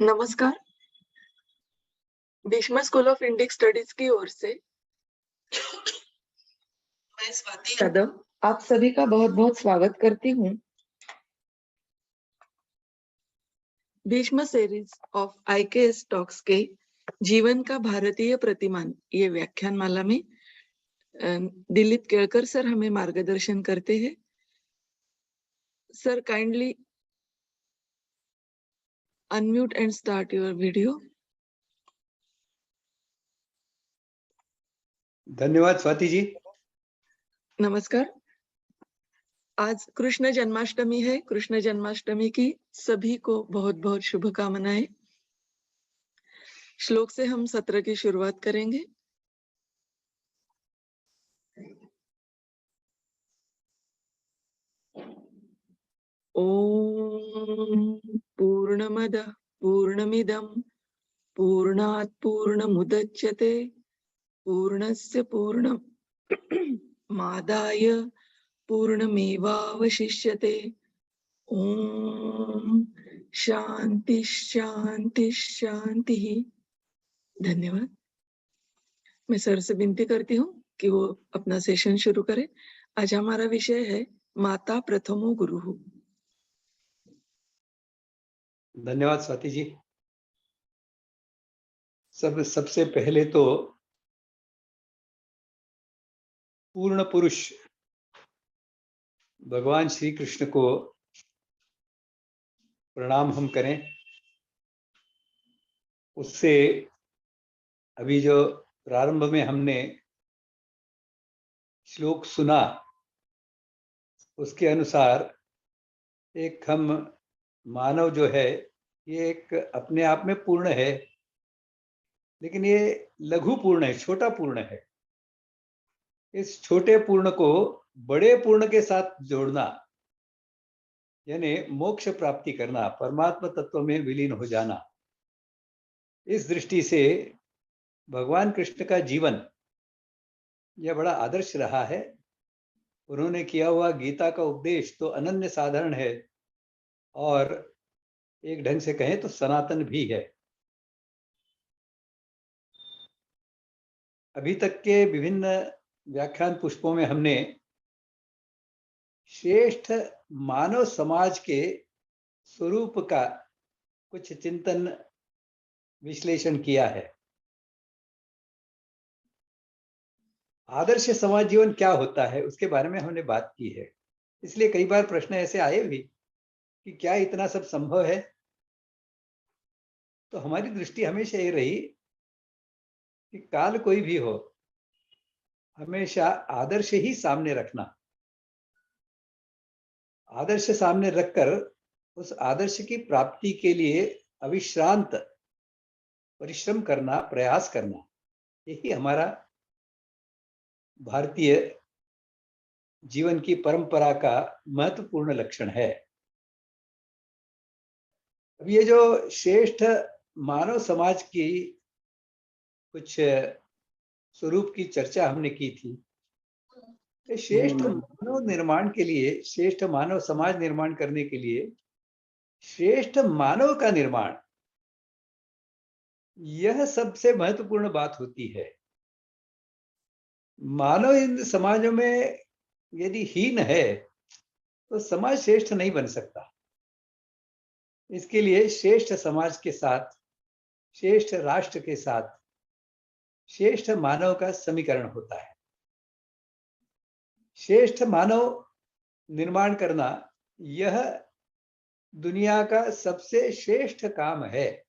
नमस्कार। Bhishma school of Indic studies की ओर से मैं स्वाति यादव आप सभी का बहुत बहुत स्वागत करती हूँ। Bhishma series of IKS talks के जीवन का भारतीय प्रतिमान ये व्याख्यानमाला में दिलीप केळकर सर हमें मार्गदर्शन करते हैं। Sir kindly unmute and start your video. धन्यवाद स्वाति जी। नमस्कार। आज कृष्ण जन्माष्टमी है। कृष्ण जन्माष्टमी की सभी को बहुत बहुत शुभकामनाएं। श्लोक से हम सत्र की शुरुआत करेंगे। ओम पूर्णमद पूर्णमिदं पूर्णात् पूर्णमुदच्यते पूर्णस्य पूर्णमादाय पूर्णमेवावशिष्यते। ओम शांति शांति शांति। धन्यवाद। मैं सर से विनती करती हूँ कि वो अपना सेशन शुरू करें। आज हमारा विषय है माता प्रथमो गुरुः। धन्यवाद स्वाति जी। सबसे पहले तो पूर्ण पुरुष भगवान श्री कृष्ण को प्रणाम हम करें। उससे अभी जो प्रारंभ में हमने श्लोक सुना उसके अनुसार एक हम मानव जो है ये एक अपने आप में पूर्ण है, लेकिन ये लघु पूर्ण है, छोटा पूर्ण है। इस छोटे पूर्ण को बड़े पूर्ण के साथ जोड़ना यानी मोक्ष प्राप्ति करना, परमात्मा तत्व में विलीन हो जाना। इस दृष्टि से भगवान कृष्ण का जीवन यह बड़ा आदर्श रहा है। उन्होंने किया हुआ गीता का उपदेश तो अनन्य साधारण है और एक ढंग से कहें तो सनातन भी है। अभी तक के विभिन्न व्याख्यान पुष्पों में हमने श्रेष्ठ मानव समाज के स्वरूप का कुछ चिंतन विश्लेषण किया है। आदर्श समाज जीवन क्या होता है उसके बारे में हमने बात की है। इसलिए कई बार प्रश्न ऐसे आए भी कि क्या इतना सब संभव है। तो हमारी दृष्टि हमेशा ये रही कि काल कोई भी हो, हमेशा आदर्श ही सामने रखना। आदर्श सामने रखकर उस आदर्श की प्राप्ति के लिए अविश्रांत परिश्रम करना, प्रयास करना, यही हमारा भारतीय जीवन की परंपरा का महत्वपूर्ण लक्षण है। अब ये जो श्रेष्ठ मानव समाज की कुछ स्वरूप की चर्चा हमने की थी, श्रेष्ठ मानव निर्माण के लिए, श्रेष्ठ मानव समाज निर्माण करने के लिए श्रेष्ठ मानव का निर्माण, यह सबसे महत्वपूर्ण बात होती है। मानव इन समाजों में यदि हीन है तो समाज श्रेष्ठ नहीं बन सकता। इसके लिए श्रेष्ठ समाज के साथ, श्रेष्ठ राष्ट्र के साथ श्रेष्ठ मानव का समीकरण होता है। श्रेष्ठ मानव निर्माण करना यह दुनिया का सबसे श्रेष्ठ काम है।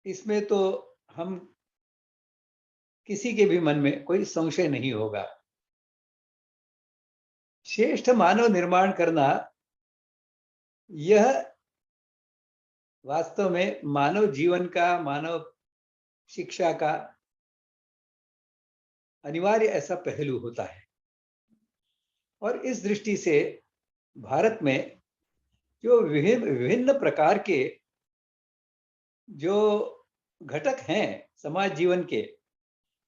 इसमें तो हम किसी के भी मन में कोई संशय नहीं होगा। श्रेष्ठ मानव निर्माण करना यह वास्तव में मानव जीवन का, मानव शिक्षा का अनिवार्य ऐसा पहलू होता है। और इस दृष्टि से भारत में जो विभिन्न प्रकार के जो घटक हैं समाज जीवन के,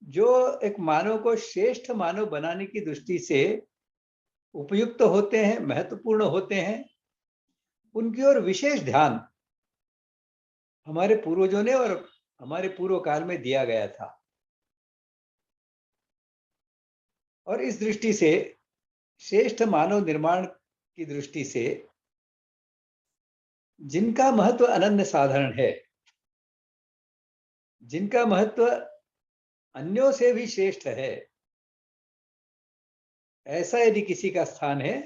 जो एक मानव को श्रेष्ठ मानव बनाने की दृष्टि से उपयुक्त होते हैं, महत्वपूर्ण होते हैं, उनकी ओर विशेष ध्यान हमारे पूर्वजों ने और हमारे पूर्व काल में दिया गया था। और इस दृष्टि से श्रेष्ठ मानव निर्माण की दृष्टि से जिनका महत्व अनन्य साधारण है, जिनका महत्व अन्यों से भी श्रेष्ठ है, ऐसा यदि किसी का स्थान है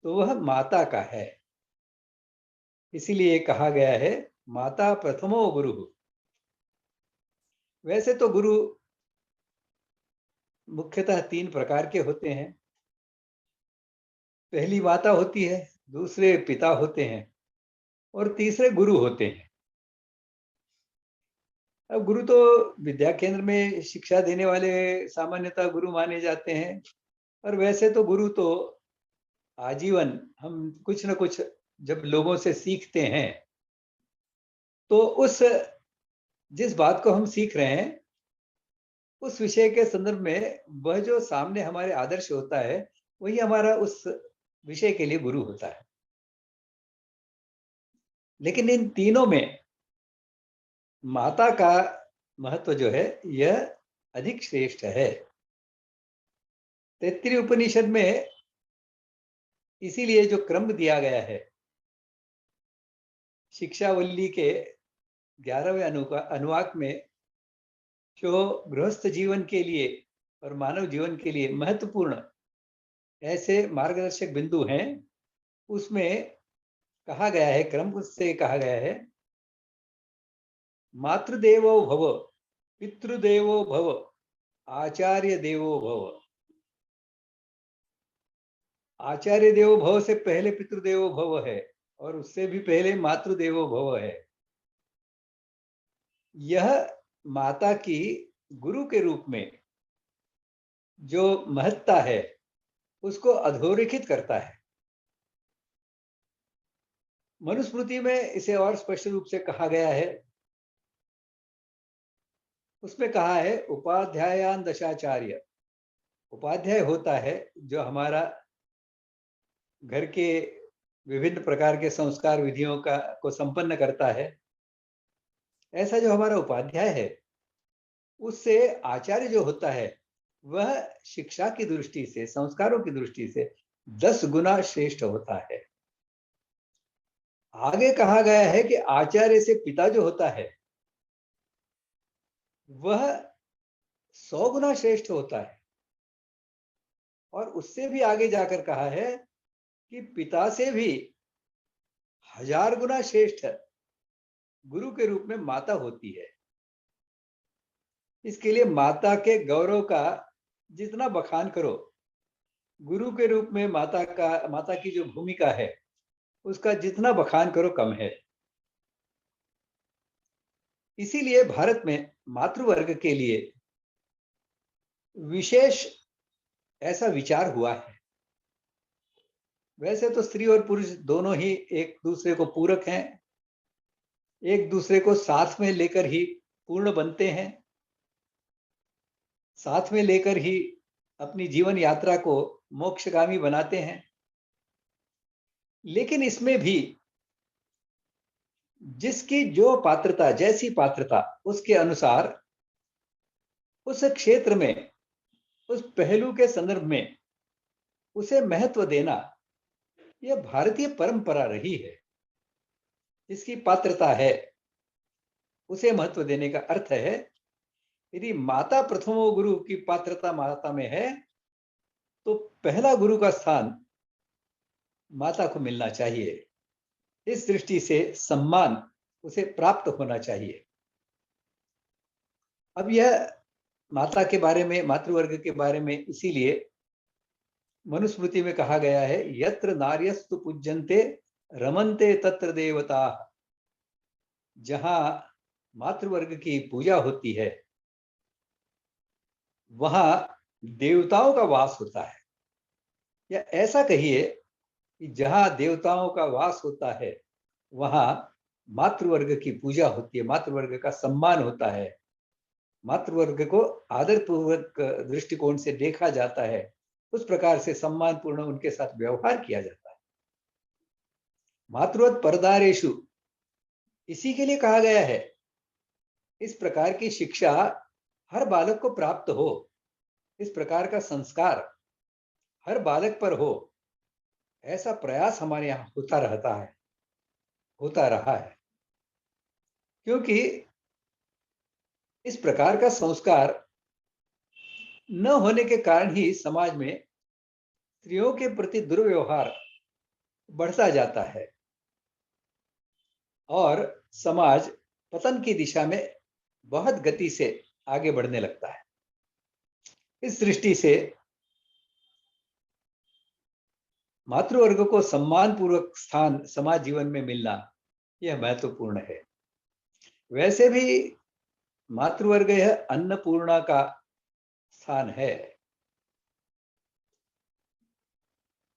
तो वह माता का है। इसीलिए कहा गया है माता प्रथमो गुरु। वैसे तो गुरु मुख्यतः 3 प्रकार के होते हैं। पहली माता होती है, दूसरे पिता होते हैं और तीसरे गुरु होते हैं। अब गुरु तो विद्या केंद्र में शिक्षा देने वाले सामान्यतः गुरु माने जाते हैं। और वैसे तो गुरु तो आजीवन हम कुछ न कुछ जब लोगों से सीखते हैं तो उस जिस बात को हम सीख रहे हैं उस विषय के संदर्भ में वह जो सामने हमारे आदर्श होता है वही हमारा उस विषय के लिए गुरु होता है। लेकिन इन तीनों में माता का महत्व जो है यह अधिक श्रेष्ठ है। तैत्तिरीय उपनिषद में इसीलिए जो क्रम दिया गया है, शिक्षावल्ली के 11वें अनुवाक में जो गृहस्थ जीवन के लिए और मानव जीवन के लिए महत्वपूर्ण ऐसे मार्गदर्शक बिंदु हैं, उसमें कहा गया है, क्रम से कहा गया है, मातृदेवो भव, पितृदेवो भव, आचार्य देवो भव। आचार्य देवो भव से पहले पितृदेवो भव है और उससे भी पहले मातृदेवो भव है। यह माता की गुरु के रूप में जो महत्ता है उसको अधोरेखित करता है। मनुस्मृति में इसे और स्पष्ट रूप से कहा गया है। उसमें कहा है उपाध्यायान दशाचार्य। उपाध्याय होता है जो हमारा घर के विभिन्न प्रकार के संस्कार विधियों को संपन्न करता है। ऐसा जो हमारा उपाध्याय है उससे आचार्य जो होता है वह शिक्षा की दृष्टि से, संस्कारों की दृष्टि से 10 गुना श्रेष्ठ होता है। आगे कहा गया है कि आचार्य से पिता जो होता है वह 100 गुना श्रेष्ठ होता है। और उससे भी आगे जाकर कहा है कि पिता से भी 1000 गुना श्रेष्ठ गुरु के रूप में माता होती है। इसके लिए माता के गौरव का जितना बखान करो, गुरु के रूप में माता की जो भूमिका है उसका जितना बखान करो कम है। इसीलिए भारत में मातृवर्ग के लिए विशेष ऐसा विचार हुआ है। वैसे तो स्त्री और पुरुष दोनों ही एक दूसरे को पूरक हैं, एक दूसरे को साथ में लेकर ही पूर्ण बनते हैं, साथ में लेकर ही अपनी जीवन यात्रा को मोक्षगामी बनाते हैं। लेकिन इसमें भी जिसकी जो पात्रता, जैसी पात्रता, उसके अनुसार उस क्षेत्र में, उस पहलू के संदर्भ में उसे महत्व देना यह भारतीय परंपरा रही है। जिसकी पात्रता है उसे महत्व देने का अर्थ है यदि माता प्रथमो गुरु की पात्रता माता में है तो पहला गुरु का स्थान माता को मिलना चाहिए। इस दृष्टि से सम्मान उसे प्राप्त होना चाहिए। अब यह माता के बारे में, मातृवर्ग के बारे में इसीलिए मनुस्मृति में कहा गया है यत्र नार्यस्तु पूज्यन्ते रमन्ते तत्र देवता। जहां मातृवर्ग की पूजा होती है वहां देवताओं का वास होता है। या ऐसा कहिए कि जहां देवताओं का वास होता है वहां मातृवर्ग की पूजा होती है, मातृवर्ग का सम्मान होता है, मातृवर्ग को आदरपूर्वक दृष्टिकोण से देखा जाता है, उस प्रकार से सम्मानपूर्ण उनके साथ व्यवहार किया जाता है। मातृवत परदारेषु इसी के लिए कहा गया है, इस प्रकार की शिक्षा हर बालक को प्राप्त हो, इस प्रकार का संस्कार हर बालक पर हो, ऐसा प्रयास हमारे यहाँ होता रहा है। क्योंकि इस प्रकार का संस्कार न होने के कारण ही समाज में स्त्रियों के प्रति दुर्व्यवहार बढ़ता जाता है और समाज पतन की दिशा में बहुत गति से आगे बढ़ने लगता है। इस दृष्टि से मातृवर्ग को सम्मान पूर्वक स्थान समाज जीवन में मिलना यह महत्वपूर्ण है। वैसे भी मातृवर्ग यह अन्नपूर्णा का स्थान है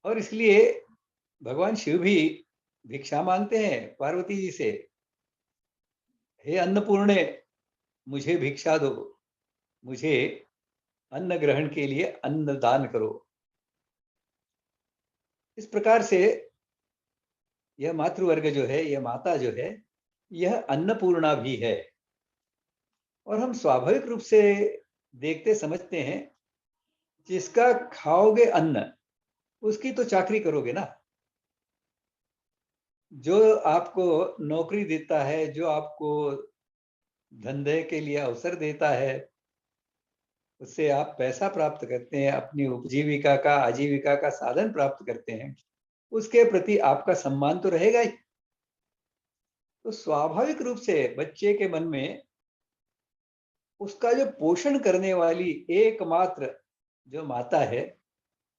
और इसलिए भगवान शिव भी भिक्षा मांगते हैं पार्वती जी से, हे अन्नपूर्णे मुझे भिक्षा दो, मुझे अन्न ग्रहण के लिए अन्न दान करो। इस प्रकार से यह मातृवर्ग जो है, यह माता जो है, यह अन्नपूर्णा भी है। और हम स्वाभाविक रूप से देखते समझते हैं, जिसका खाओगे अन्न उसकी तो चाकरी करोगे ना। जो आपको नौकरी देता है, जो आपको धंधे के लिए अवसर देता है, उससे आप पैसा प्राप्त करते हैं, अपनी उपजीविका का, आजीविका का साधन प्राप्त करते हैं, उसके प्रति आपका सम्मान तो रहेगा ही। तो स्वाभाविक रूप से बच्चे के मन में उसका जो पोषण करने वाली एकमात्र जो माता है,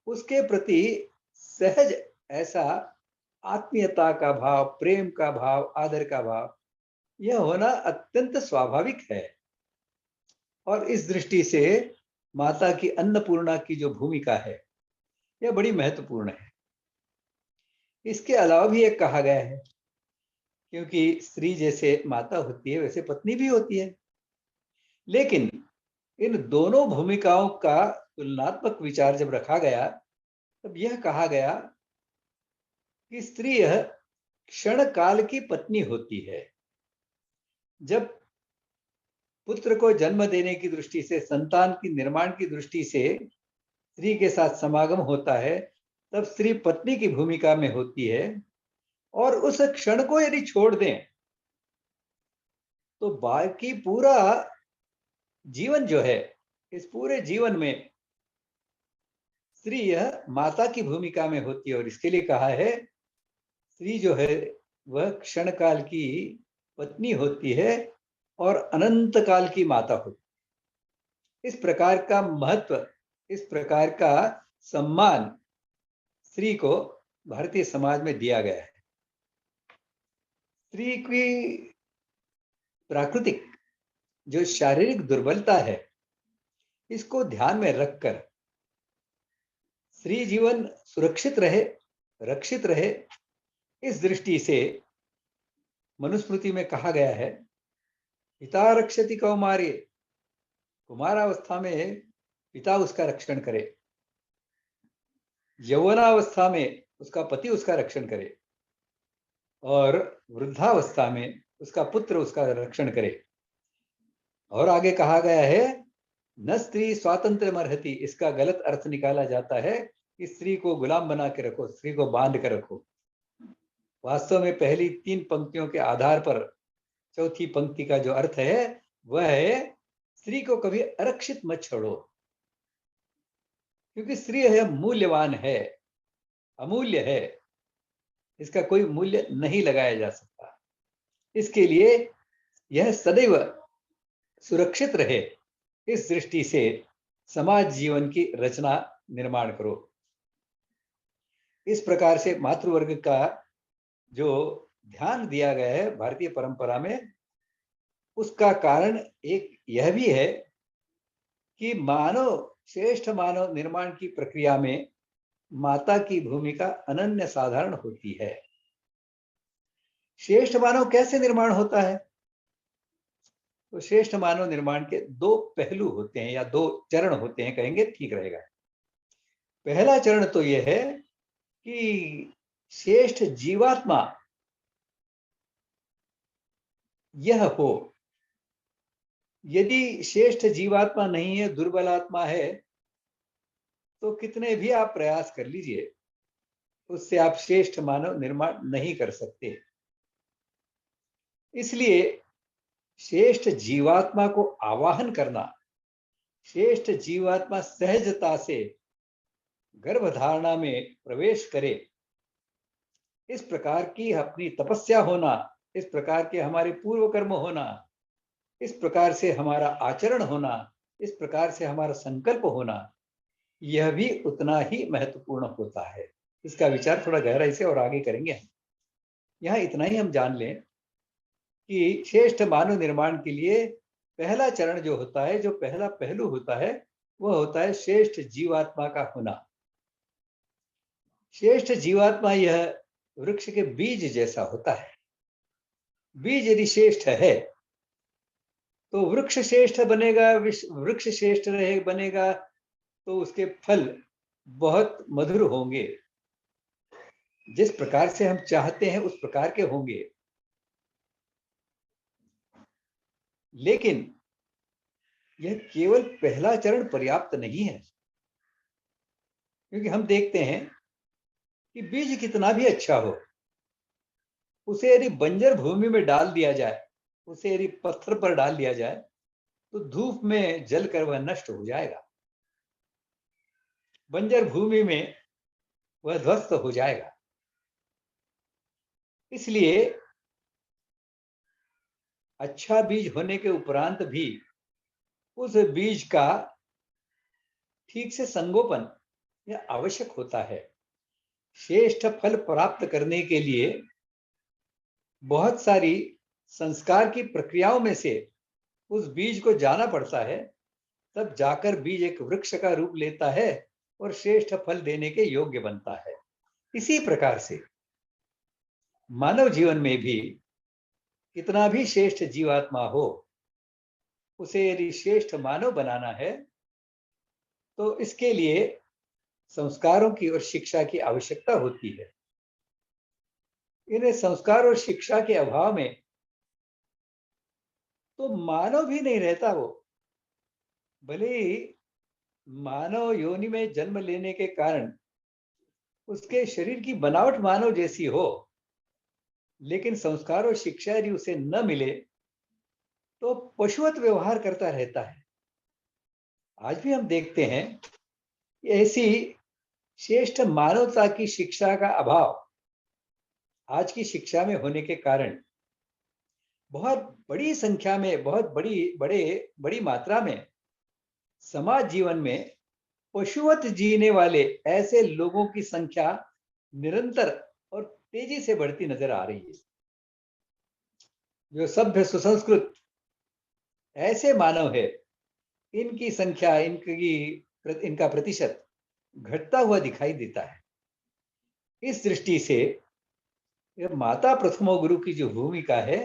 उसके प्रति सहज ऐसा आत्मीयता का भाव, प्रेम का भाव, आदर का भाव, यह होना अत्यंत स्वाभाविक है। और इस दृष्टि से माता की अन्नपूर्णा की जो भूमिका है, यह बड़ी महत्वपूर्ण है। इसके अलावा भी एक कहा गया है, क्योंकि स्त्री जैसे माता होती है वैसे पत्नी भी होती है, लेकिन इन दोनों भूमिकाओं का तुलनात्मक विचार जब रखा गया, तब यह कहा गया कि स्त्री यह क्षण काल की पत्नी होती है। जब पुत्र को जन्म देने की दृष्टि से, संतान की निर्माण की दृष्टि से स्त्री के साथ समागम होता है, तब स्त्री पत्नी की भूमिका में होती है। और उस क्षण को यदि छोड़ दें तो बाकी पूरा जीवन जो है, इस पूरे जीवन में स्त्री यह माता की भूमिका में होती है। और इसके लिए कहा है, स्त्री जो है वह क्षण काल की पत्नी होती है और अनंत काल की माता होती है। इस प्रकार का महत्व, इस प्रकार का सम्मान स्त्री को भारतीय समाज में दिया गया है। स्त्री की प्राकृतिक जो शारीरिक दुर्बलता है, इसको ध्यान में रखकर स्त्री जीवन सुरक्षित रहे, रक्षित रहे, इस दृष्टि से मनुस्मृति में कहा गया है, पिता रक्षति कौमार्ये, कुमारावस्था में पिता उसका रक्षण करे, यौवनावस्था में उसका पति उसका रक्षण करे, और वृद्धावस्था में उसका पुत्र उसका रक्षण करे। और आगे कहा गया है, न स्त्री स्वातंत्र मर्हति, इसका गलत अर्थ निकाला जाता है कि स्त्री को गुलाम बना के रखो, स्त्री को बांध कर रखो। वास्तव में पहली 3 पंक्तियों के आधार पर चौथी पंक्ति का जो अर्थ है, वह है स्त्री को कभी आरक्षित मत छोड़ो, क्योंकि स्त्री है मूल्यवान है, अमूल्य है, इसका कोई मूल्य नहीं लगाया जा सकता। इसके लिए यह सदैव सुरक्षित रहे, इस दृष्टि से समाज जीवन की रचना निर्माण करो। इस प्रकार से मातृवर्ग का जो ध्यान दिया गया है भारतीय परंपरा में, उसका कारण एक यह भी है कि श्रेष्ठ मानव निर्माण की प्रक्रिया में माता की भूमिका अनन्य साधारण होती है। श्रेष्ठ मानव कैसे निर्माण होता है? तो श्रेष्ठ मानव निर्माण के 2 पहलू होते हैं, या 2 चरण होते हैं, कहेंगे ठीक रहेगा। पहला चरण तो यह है कि श्रेष्ठ जीवात्मा यह हो। यदि श्रेष्ठ जीवात्मा नहीं है, दुर्बल आत्मा है, तो कितने भी आप प्रयास कर लीजिए, उससे आप श्रेष्ठ मानव निर्माण नहीं कर सकते। इसलिए श्रेष्ठ जीवात्मा को आवाहन करना, श्रेष्ठ जीवात्मा सहजता से गर्भधारणा में प्रवेश करे, इस प्रकार की अपनी तपस्या होना, इस प्रकार के हमारे पूर्व कर्म होना, इस प्रकार से हमारा आचरण होना, इस प्रकार से हमारा संकल्प होना, यह भी उतना ही महत्वपूर्ण होता है। इसका विचार थोड़ा गहराई से और आगे करेंगे। यहाँ इतना ही हम जान लें कि श्रेष्ठ मानव निर्माण के लिए पहला चरण जो होता है, जो पहला पहलू होता है, वह होता है श्रेष्ठ जीवात्मा का होना। श्रेष्ठ जीवात्मा यह वृक्ष के बीज जैसा होता है। बीज यदि श्रेष्ठ है तो वृक्ष श्रेष्ठ बनेगा, वृक्ष श्रेष्ठ रहे बनेगा तो उसके फल बहुत मधुर होंगे, जिस प्रकार से हम चाहते हैं उस प्रकार के होंगे। लेकिन यह केवल पहला चरण पर्याप्त नहीं है, क्योंकि हम देखते हैं कि बीज कितना भी अच्छा हो, उसे यदि बंजर भूमि में डाल दिया जाए, उसे यदि पत्थर पर डाल दिया जाए, तो धूप में जलकर वह नष्ट हो जाएगा, बंजर भूमि में वह ध्वस्त हो जाएगा। इसलिए अच्छा बीज होने के उपरांत भी उस बीज का ठीक से संगोपन यह आवश्यक होता है। श्रेष्ठ फल प्राप्त करने के लिए बहुत सारी संस्कार की प्रक्रियाओं में से उस बीज को जाना पड़ता है, तब जाकर बीज एक वृक्ष का रूप लेता है और श्रेष्ठ फल देने के योग्य बनता है। इसी प्रकार से मानव जीवन में भी कितना भी श्रेष्ठ जीवात्मा हो, उसे यदि श्रेष्ठ मानव बनाना है तो इसके लिए संस्कारों की और शिक्षा की आवश्यकता होती है। इन्हें संस्कार और शिक्षा के अभाव में तो मानव भी नहीं रहता। वो भले ही मानव योनि में जन्म लेने के कारण उसके शरीर की बनावट मानव जैसी हो, लेकिन संस्कार और शिक्षा यदि उसे न मिले तो पशुवत व्यवहार करता रहता है। आज भी हम देखते हैं कि ऐसी श्रेष्ठ मानवता की शिक्षा का अभाव आज की शिक्षा में होने के कारण बहुत बड़ी संख्या में, बहुत बड़ी मात्रा में समाज जीवन में पशुवत जीने वाले ऐसे लोगों की संख्या निरंतर और तेजी से बढ़ती नजर आ रही है। जो सभ्य सुसंस्कृत ऐसे मानव है, इनकी संख्या, इनका प्रतिशत घटता हुआ दिखाई देता है। इस दृष्टि से यह माता प्रथमो गुरु की जो भूमिका है,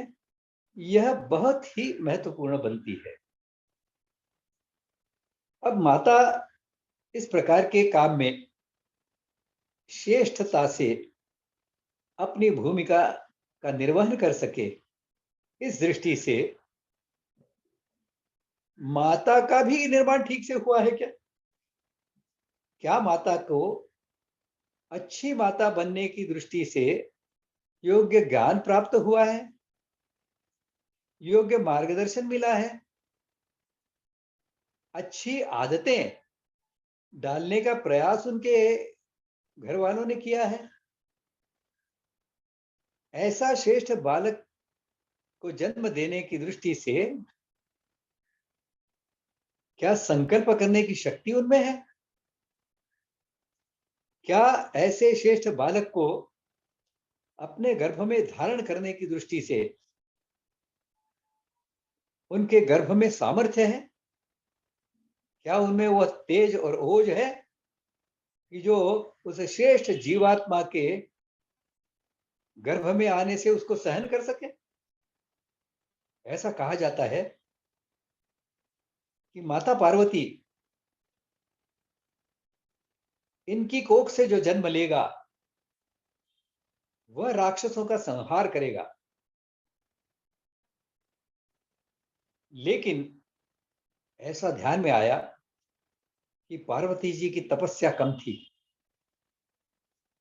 यह बहुत ही महत्वपूर्ण बनती है। अब माता इस प्रकार के काम में श्रेष्ठता से अपनी भूमिका का निर्वहन कर सके, इस दृष्टि से माता का भी निर्माण ठीक से हुआ है क्या? क्या माता को अच्छी माता बनने की दृष्टि से योग्य ज्ञान प्राप्त हुआ है, योग्य मार्गदर्शन मिला है, अच्छी आदतें डालने का प्रयास उनके घर वालों ने किया है? ऐसा श्रेष्ठ बालक को जन्म देने की दृष्टि से क्या संकल्प करने की शक्ति उनमें है? क्या ऐसे श्रेष्ठ बालक को अपने गर्भ में धारण करने की दृष्टि से उनके गर्भ में सामर्थ्य है? क्या उनमें वह तेज और ओज है कि जो उस श्रेष्ठ जीवात्मा के गर्भ में आने से उसको सहन कर सके? ऐसा कहा जाता है कि माता पार्वती इनकी कोख से जो जन्म लेगा वह राक्षसों का संहार करेगा। लेकिन ऐसा ध्यान में आया कि पार्वती जी की तपस्या कम थी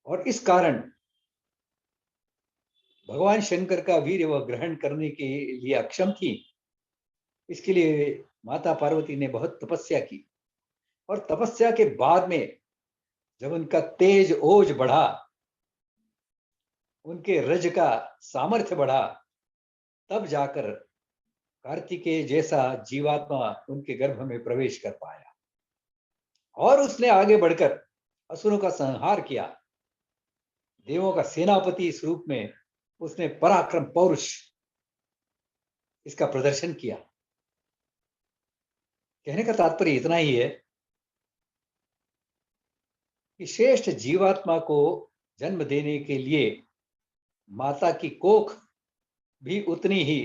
और इस कारण भगवान शंकर का वीर्य वह ग्रहण करने के लिए अक्षम थी। इसके लिए माता पार्वती ने बहुत तपस्या की और तपस्या के बाद में जब उनका तेज ओज बढ़ा, उनके रज का सामर्थ्य बढ़ा, तब जाकर कार्तिकेय जैसा जीवात्मा उनके गर्भ में प्रवेश कर पाया और उसने आगे बढ़कर असुरों का संहार किया। देवों का सेनापति इस रूप में उसने पराक्रम पौरुष इसका प्रदर्शन किया। कहने का तात्पर्य इतना ही है कि श्रेष्ठ जीवात्मा को जन्म देने के लिए माता की कोख भी उतनी ही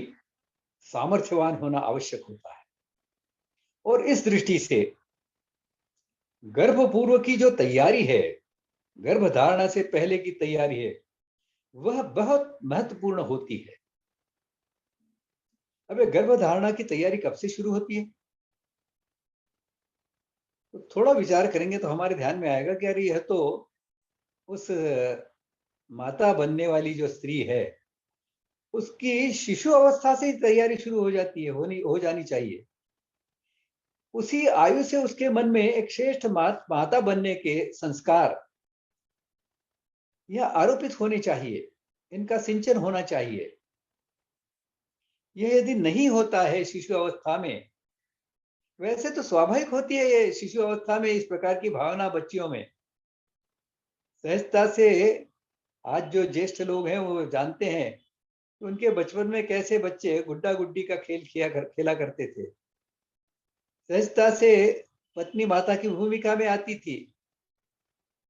सामर्थ्यवान होना आवश्यक होता है। और इस दृष्टि से गर्भपूर्व की जो तैयारी है, गर्भधारणा से पहले की तैयारी है, वह बहुत महत्वपूर्ण होती है। अब गर्भधारणा की तैयारी कब से शुरू होती है? तो थोड़ा विचार करेंगे तो हमारे ध्यान में आएगा कि अरे यह तो उस माता बनने वाली जो स्त्री है, उसकी शिशु अवस्था से ही तैयारी शुरू हो जाती है, हो जानी चाहिए। उसी आयु से उसके मन में एक श्रेष्ठ माता बनने के संस्कार यह आरोपित होने चाहिए, इनका सिंचन होना चाहिए। यह यदि नहीं होता है शिशु अवस्था में, वैसे तो स्वाभाविक होती है ये शिशु अवस्था में इस प्रकार की भावना बच्चियों में। सहजता से आज जो ज्येष्ठ लोग हैं वो जानते हैं कि उनके बचपन में कैसे बच्चे गुड्डा गुड्डी का खेल खेला करते थे। सहजता से पत्नी माता की भूमिका में आती थी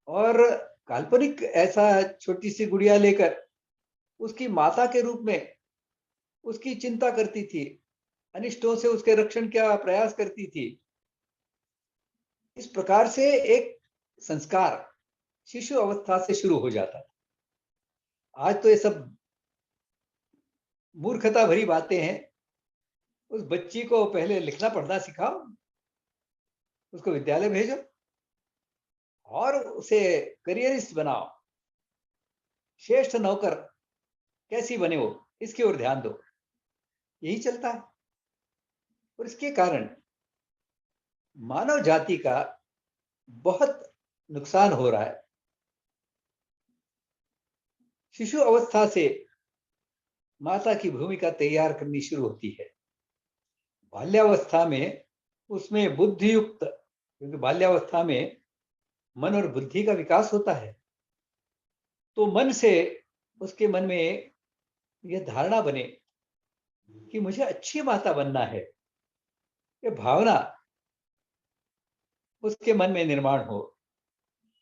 और काल्पनिक ऐसा छोटी सी गुड़िया लेकर उसकी माता के रूप में उसकी चिंता करती थी, अनिष्टों से उसके रक्षण का प्रयास करती थी। इस प्रकार से एक संस्कार शिशु अवस्था से शुरू हो जाता था। आज तो ये सब मूर्खता भरी बातें हैं। उस बच्ची को पहले लिखना पढ़ना सिखाओ, उसको विद्यालय भेजो और उसे करियरिस्ट बनाओ। श्रेष्ठ नौकर कैसी बने वो, इसकी ओर ध्यान दो। यही चलता है और इसके कारण मानव जाति का बहुत नुकसान हो रहा है। शिशु अवस्था से माता की भूमिका तैयार करनी शुरू होती है। बाल्यावस्था में उसमें बुद्धियुक्त, क्योंकि बाल्यावस्था में मन और बुद्धि का विकास होता है, तो मन से उसके मन में यह धारणा बने कि मुझे अच्छी माता बनना है, ये भावना उसके मन में निर्माण हो।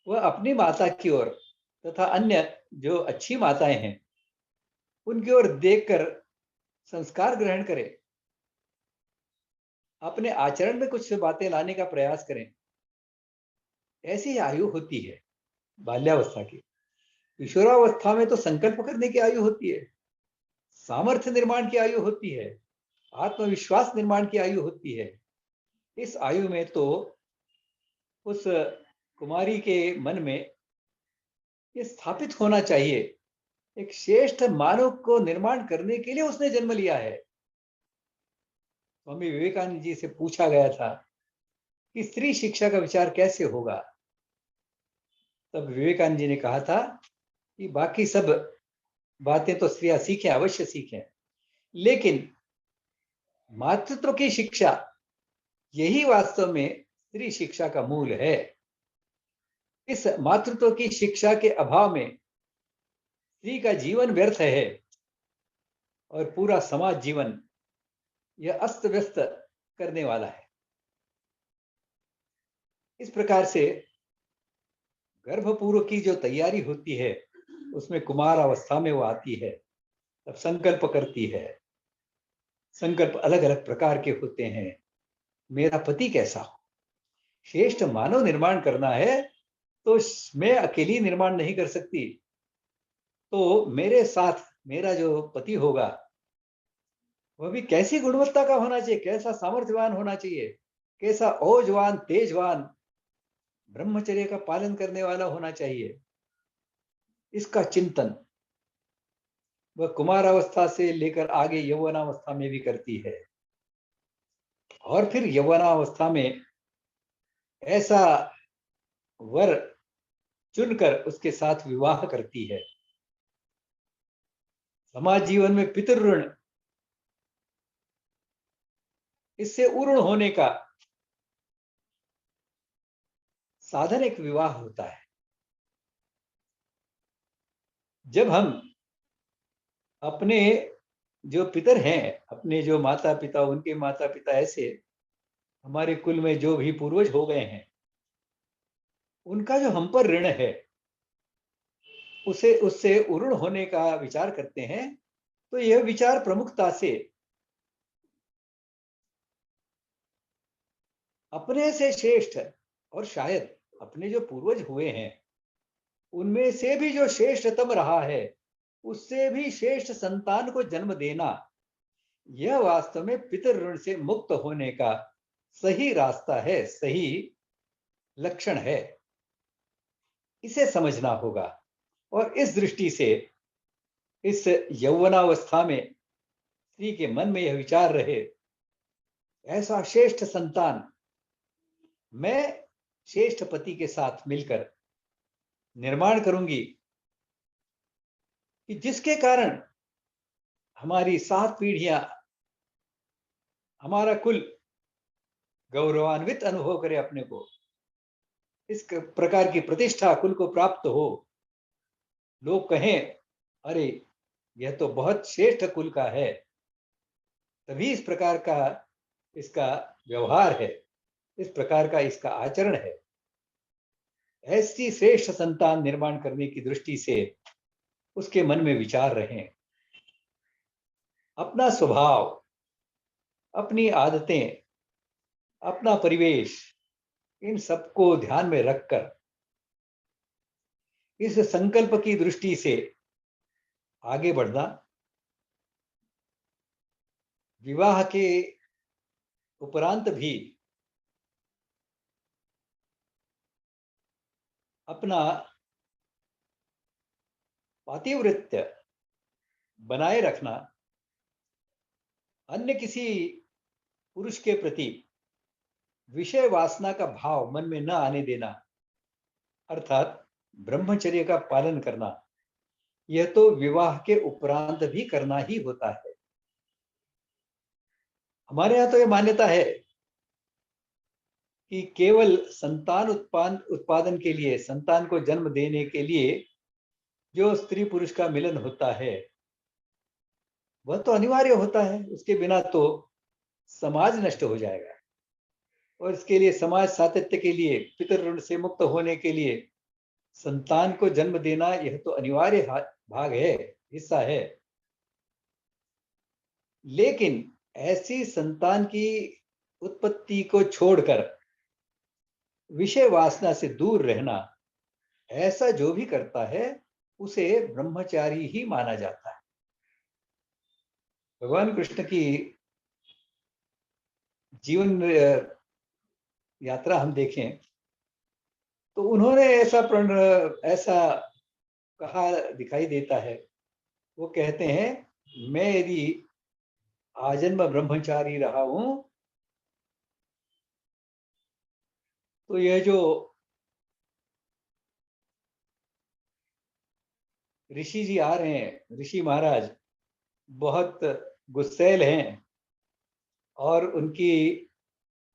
वह अपनी माता की ओर तथा अन्य जो अच्छी माताएं हैं उनकी ओर देखकर संस्कार ग्रहण करे, अपने आचरण में कुछ बातें लाने का प्रयास करें। ऐसी आयु होती है बाल्यावस्था की। किशोरावस्था में तो संकल्प करने की आयु होती है, सामर्थ्य निर्माण की आयु होती है, आत्मविश्वास निर्माण की आयु होती है। इस आयु में तो उस कुमारी के मन में ये स्थापित होना चाहिए, एक श्रेष्ठ मानव को निर्माण करने के लिए उसने जन्म लिया है। स्वामी विवेकानंद जी से पूछा गया था कि स्त्री शिक्षा का विचार कैसे होगा, तब विवेकानंद जी ने कहा था कि बाकी सब बातें तो स्त्रियां सीखें, अवश्य सीखें, लेकिन मातृत्व की शिक्षा यही वास्तव में स्त्री शिक्षा का मूल है। इस मातृत्व की शिक्षा के अभाव में स्त्री का जीवन व्यर्थ है और पूरा समाज जीवन यह अस्त व्यस्त करने वाला है। इस प्रकार से गर्भपूर्व की जो तैयारी होती है उसमें कुमार अवस्था में वो आती है, तब संकल्प करती है। संकल्प अलग अलग प्रकार के होते हैं। मेरा पति कैसा हो, श्रेष्ठ मानव निर्माण करना है तो मैं अकेली निर्माण नहीं कर सकती, तो मेरे साथ मेरा जो पति होगा वह भी कैसी गुणवत्ता का होना चाहिए, कैसा सामर्थ्यवान होना चाहिए, कैसा ओजवान तेजवान ब्रह्मचर्य का पालन करने वाला होना चाहिए, इसका चिंतन वह कुमारावस्था से लेकर आगे यौवनावस्था में भी करती है। और फिर यौवनावस्था में ऐसा वर चुनकर उसके साथ विवाह करती है। समाज जीवन में पितृऋण, इससे उऋण होने का साधन एक विवाह होता है। जब हम अपने जो पितर हैं, अपने जो माता पिता, उनके माता पिता, ऐसे हमारे कुल में जो भी पूर्वज हो गए हैं, उनका जो हम पर ऋण है, उसे उससे उऋण होने का विचार करते हैं, तो यह विचार प्रमुखता से अपने से श्रेष्ठ, और शायद अपने जो पूर्वज हुए हैं उनमें से भी जो श्रेष्ठतम रहा है, उससे भी श्रेष्ठ संतान को जन्म देना, यह वास्तव में पितृ ऋण से मुक्त होने का सही रास्ता है, सही लक्षण है। इसे समझना होगा। और इस दृष्टि से इस यौवनावस्था में स्त्री के मन में यह विचार रहे, ऐसा श्रेष्ठ संतान मैं श्रेष्ठ पति के साथ मिलकर निर्माण करूंगी कि जिसके कारण हमारी 7 पीढ़ियां, हमारा कुल गौरवान्वित अनुभव करे अपने को, इस प्रकार की प्रतिष्ठा कुल को प्राप्त हो, लोग कहें अरे यह तो बहुत श्रेष्ठ कुल का है, तभी इस प्रकार का इसका व्यवहार है, इस प्रकार का इसका आचरण है। ऐसी श्रेष्ठ संतान निर्माण करने की दृष्टि से उसके मन में विचार रहे। अपना स्वभाव, अपनी आदतें, अपना परिवेश, इन सबको ध्यान में रखकर इस संकल्प की दृष्टि से आगे बढ़ना, विवाह के उपरांत भी अपना पातिव्रत्य बनाए रखना, अन्य किसी पुरुष के प्रति विषय वासना का भाव मन में न आने देना, अर्थात ब्रह्मचर्य का पालन करना, यह तो विवाह के उपरांत भी करना ही होता है। हमारे यहाँ तो यह मान्यता है कि केवल संतान उत्पादन के लिए, संतान को जन्म देने के लिए जो स्त्री पुरुष का मिलन होता है, वह तो अनिवार्य होता है, उसके बिना तो समाज नष्ट हो जाएगा। और इसके लिए समाज सातत्य के लिए, पितृ ऋण से मुक्त होने के लिए संतान को जन्म देना, यह तो अनिवार्य भाग है, हिस्सा है। लेकिन ऐसी संतान की उत्पत्ति को छोड़कर विषय वासना से दूर रहना, ऐसा जो भी करता है उसे ब्रह्मचारी ही माना जाता है। भगवान कृष्ण की जीवन यात्रा हम देखें तो उन्होंने ऐसा कहा दिखाई देता है। वो कहते हैं, मैं यदि आजन्म ब्रह्मचारी रहा हूं तो यह जो ऋषि जी आ रहे हैं, ऋषि महाराज बहुत गुस्सैल हैं और उनकी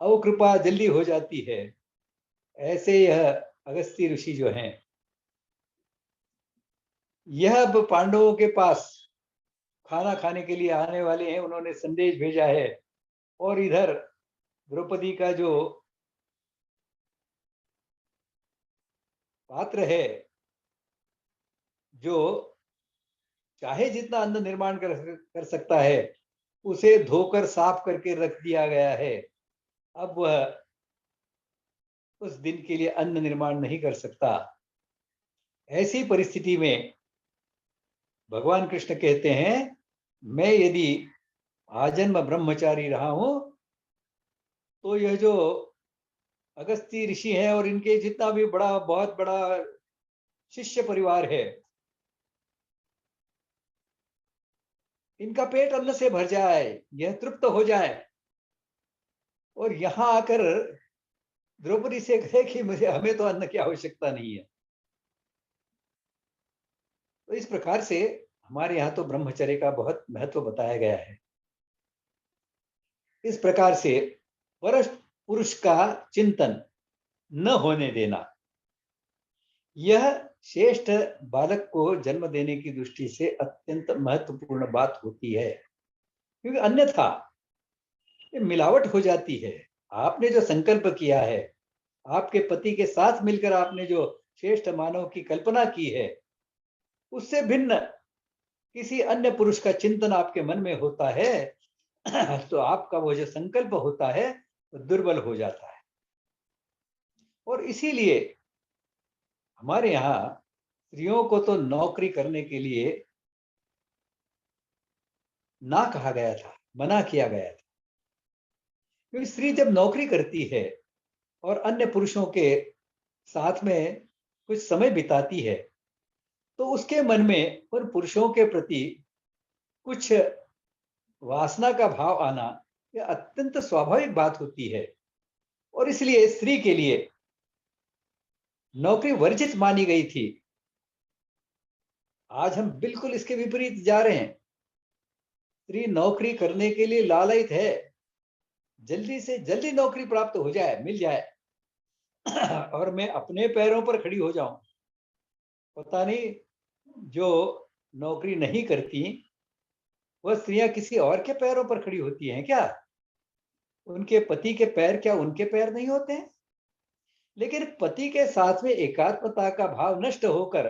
अवकृपा जल्दी हो जाती है। ऐसे यह अगस्त्य ऋषि जो हैं, यह अब पांडवों के पास खाना खाने के लिए आने वाले हैं, उन्होंने संदेश भेजा है। और इधर द्रौपदी का जो पात्र है, जो चाहे जितना अन्न निर्माण कर सकता है, उसे धोकर साफ करके रख दिया गया है। अब वह उस दिन के लिए अन्न निर्माण नहीं कर सकता। ऐसी परिस्थिति में भगवान कृष्ण कहते हैं, मैं यदि आजन्म ब्रह्मचारी रहा हूं, तो यह जो अगस्त्य ऋषि हैं और इनके जितना भी बहुत बड़ा शिष्य परिवार है, इनका पेट अन्न से भर जाए, यह तृप्त हो जाए, और यहां आकर द्रौपदी से कहे कि मुझे हमें तो अन्न की आवश्यकता नहीं है। तो इस प्रकार से हमारे यहाँ तो ब्रह्मचर्य का बहुत महत्व बताया गया है। इस प्रकार से पर पुरुष का चिंतन न होने देना, यह श्रेष्ठ बालक को जन्म देने की दृष्टि से अत्यंत महत्वपूर्ण बात होती है, क्योंकि अन्यथा ये मिलावट हो जाती है। आपने जो संकल्प किया है, आपके पति के साथ मिलकर आपने जो श्रेष्ठ मानव की कल्पना की है, उससे भिन्न किसी अन्य पुरुष का चिंतन आपके मन में होता है तो आपका वो जो संकल्प होता है वो दुर्बल हो जाता है। और इसीलिए हमारे यहाँ स्त्रियों को तो नौकरी करने के लिए ना कहा गया था, मना किया गया था, क्योंकि स्त्री जब नौकरी करती है और अन्य पुरुषों के साथ में कुछ समय बिताती है, तो उसके मन में उन पुरुषों के प्रति कुछ वासना का भाव आना यह अत्यंत स्वाभाविक बात होती है। और इसलिए स्त्री के लिए नौकरी वर्जित मानी गई थी। आज हम बिल्कुल इसके विपरीत जा रहे हैं। स्त्री नौकरी करने के लिए लालयित है, जल्दी से जल्दी नौकरी प्राप्त हो जाए, मिल जाए और मैं अपने पैरों पर खड़ी हो जाऊं। पता नहीं जो नौकरी नहीं करती वह स्त्रियां किसी और के पैरों पर खड़ी होती हैं क्या? उनके पति के पैर क्या उनके पैर नहीं होते हैं? लेकिन पति के साथ में एकात्मता का भाव नष्ट होकर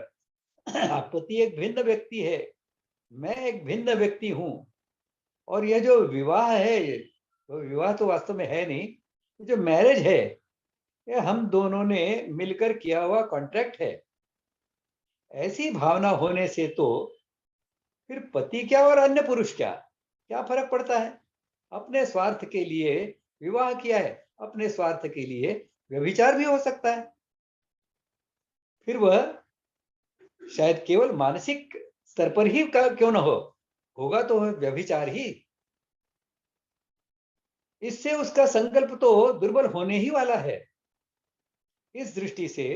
पति एक भिन्न व्यक्ति है, मैं एक भिन्न व्यक्ति हूं, और यह जो विवाह है, वो विवाह तो वास्तव में है नहीं, जो मैरिज है यह हम दोनों ने मिलकर किया हुआ कॉन्ट्रैक्ट है। ऐसी भावना होने से तो फिर पति क्या और अन्य पुरुष क्या, क्या फर्क पड़ता है? अपने स्वार्थ के लिए विवाह किया है, अपने स्वार्थ के लिए व्यभिचार भी हो सकता है। फिर वह शायद केवल मानसिक स्तर पर ही का क्यों ना होगा तो व्यभिचार ही। इससे उसका संकल्प तो दुर्बल होने ही वाला है। इस दृष्टि से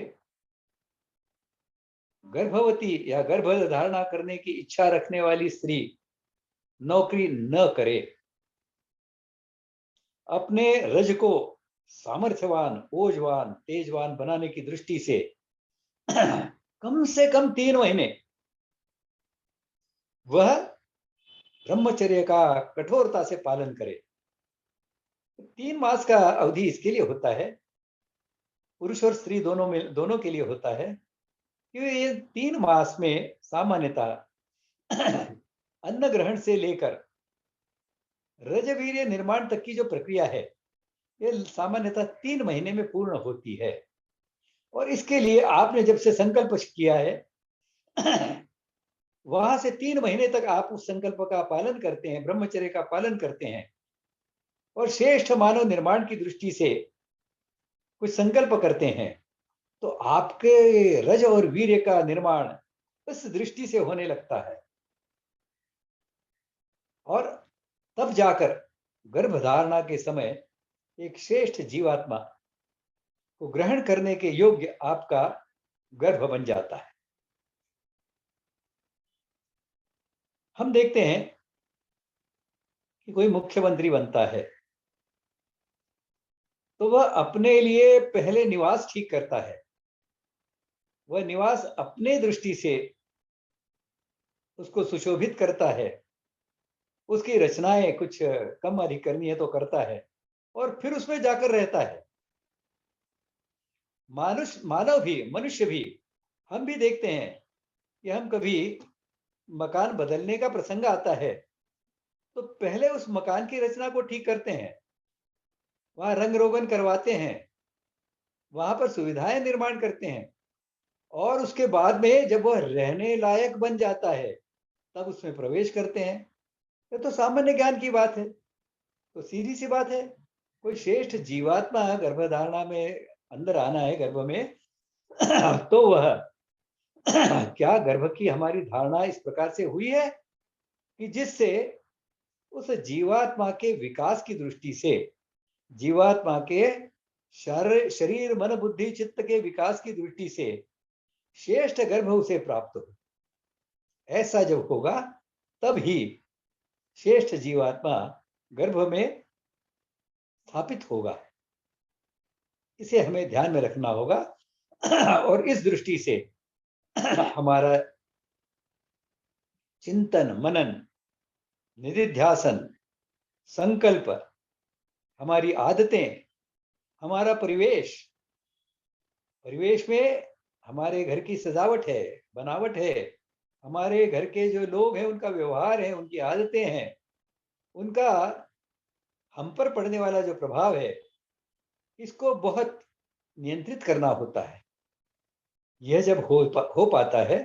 गर्भवती या गर्भ धारणा करने की इच्छा रखने वाली स्त्री नौकरी न करे। अपने रज को सामर्थ्यवान, ओजवान, तेजवान बनाने की दृष्टि से कम से कम 3 महीने वह ब्रह्मचर्य का कठोरता से पालन करे। 3 मास का अवधि इसके लिए होता है, पुरुष और स्त्री दोनों के लिए होता है, क्योंकि ये 3 मास में सामान्यतः अन्न ग्रहण से लेकर रजवीर्य निर्माण तक की जो प्रक्रिया है, ये सामान्यतः 3 महीने में पूर्ण होती है। और इसके लिए आपने जब से संकल्प किया है वहां से 3 महीने तक आप उस संकल्प का पालन करते हैं, ब्रह्मचर्य का पालन करते हैं, और श्रेष्ठ मानव निर्माण की दृष्टि से कुछ संकल्प करते हैं, तो आपके रज और वीर्य का निर्माण उस दृष्टि से होने लगता है। और तब जाकर गर्भधारणा के समय एक श्रेष्ठ जीवात्मा को ग्रहण करने के योग्य आपका गर्भ बन जाता है। हम देखते हैं कि कोई मुख्यमंत्री बनता है तो वह अपने लिए पहले निवास ठीक करता है। वह निवास अपने दृष्टि से उसको सुशोभित करता है, उसकी रचनाएं कुछ कम अधिक करनी है तो करता है, और फिर उसमें जाकर रहता है। मानव भी, मनुष्य भी, हम भी देखते हैं कि हम कभी मकान बदलने का प्रसंग आता है तो पहले उस मकान की रचना को ठीक करते हैं, वहां रंग रोगन करवाते हैं, वहां पर सुविधाएं निर्माण करते हैं, और उसके बाद में जब वह रहने लायक बन जाता है तब उसमें प्रवेश करते हैं। ये तो सामान्य ज्ञान की बात है, तो सीधी सी बात है। कोई श्रेष्ठ जीवात्मा गर्भधारणा में अंदर आना है गर्भ में तो वह क्या गर्भ की हमारी धारणा इस प्रकार से हुई है कि जिससे उस जीवात्मा के विकास की दृष्टि से, जीवात्मा के शरीर मन बुद्धि चित्त के विकास की दृष्टि से श्रेष्ठ गर्भ उसे प्राप्त हो। ऐसा जब होगा तब ही श्रेष्ठ जीवात्मा गर्भ में स्थापित होगा। इसे हमें ध्यान में रखना होगा और इस दृष्टि से हमारा चिंतन मनन निधिध्यासन संकल्प, हमारी आदतें, हमारा परिवेश, परिवेश में हमारे घर की सजावट है, बनावट है, हमारे घर के जो लोग हैं उनका व्यवहार है, उनकी आदतें हैं, उनका हम पर पड़ने वाला जो प्रभाव है, इसको बहुत नियंत्रित करना होता है। यह जब हो पाता है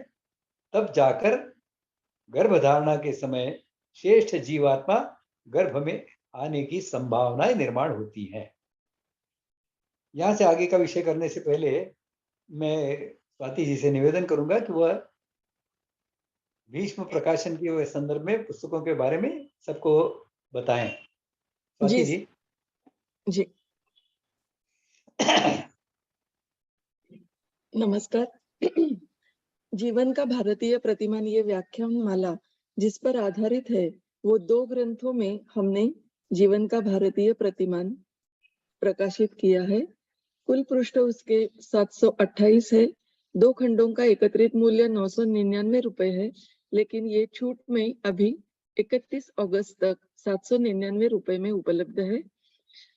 तब जाकर गर्भधारणा के समय श्रेष्ठ जीवात्मा गर्भ में आने की संभावनाएं निर्माण होती हैं। यहां से आगे का विषय करने से पहले मैं स्वाति जी से निवेदन करूंगा कि वह भीष्म प्रकाशन के संदर्भ में पुस्तकों के बारे में सबको बताएं। स्वाति जी। जी नमस्कार। जीवन का भारतीय प्रतिमान ये व्याख्यान माला जिस पर आधारित है वो 2 ग्रंथों में हमने जीवन का भारतीय प्रतिमान प्रकाशित किया है। कुल पृष्ठ उसके 728 है। 2 खंडों का एकत्रित मूल्य 999 रुपए है, लेकिन ये छूट में अभी 31 अगस्त तक 799 रुपए में उपलब्ध है।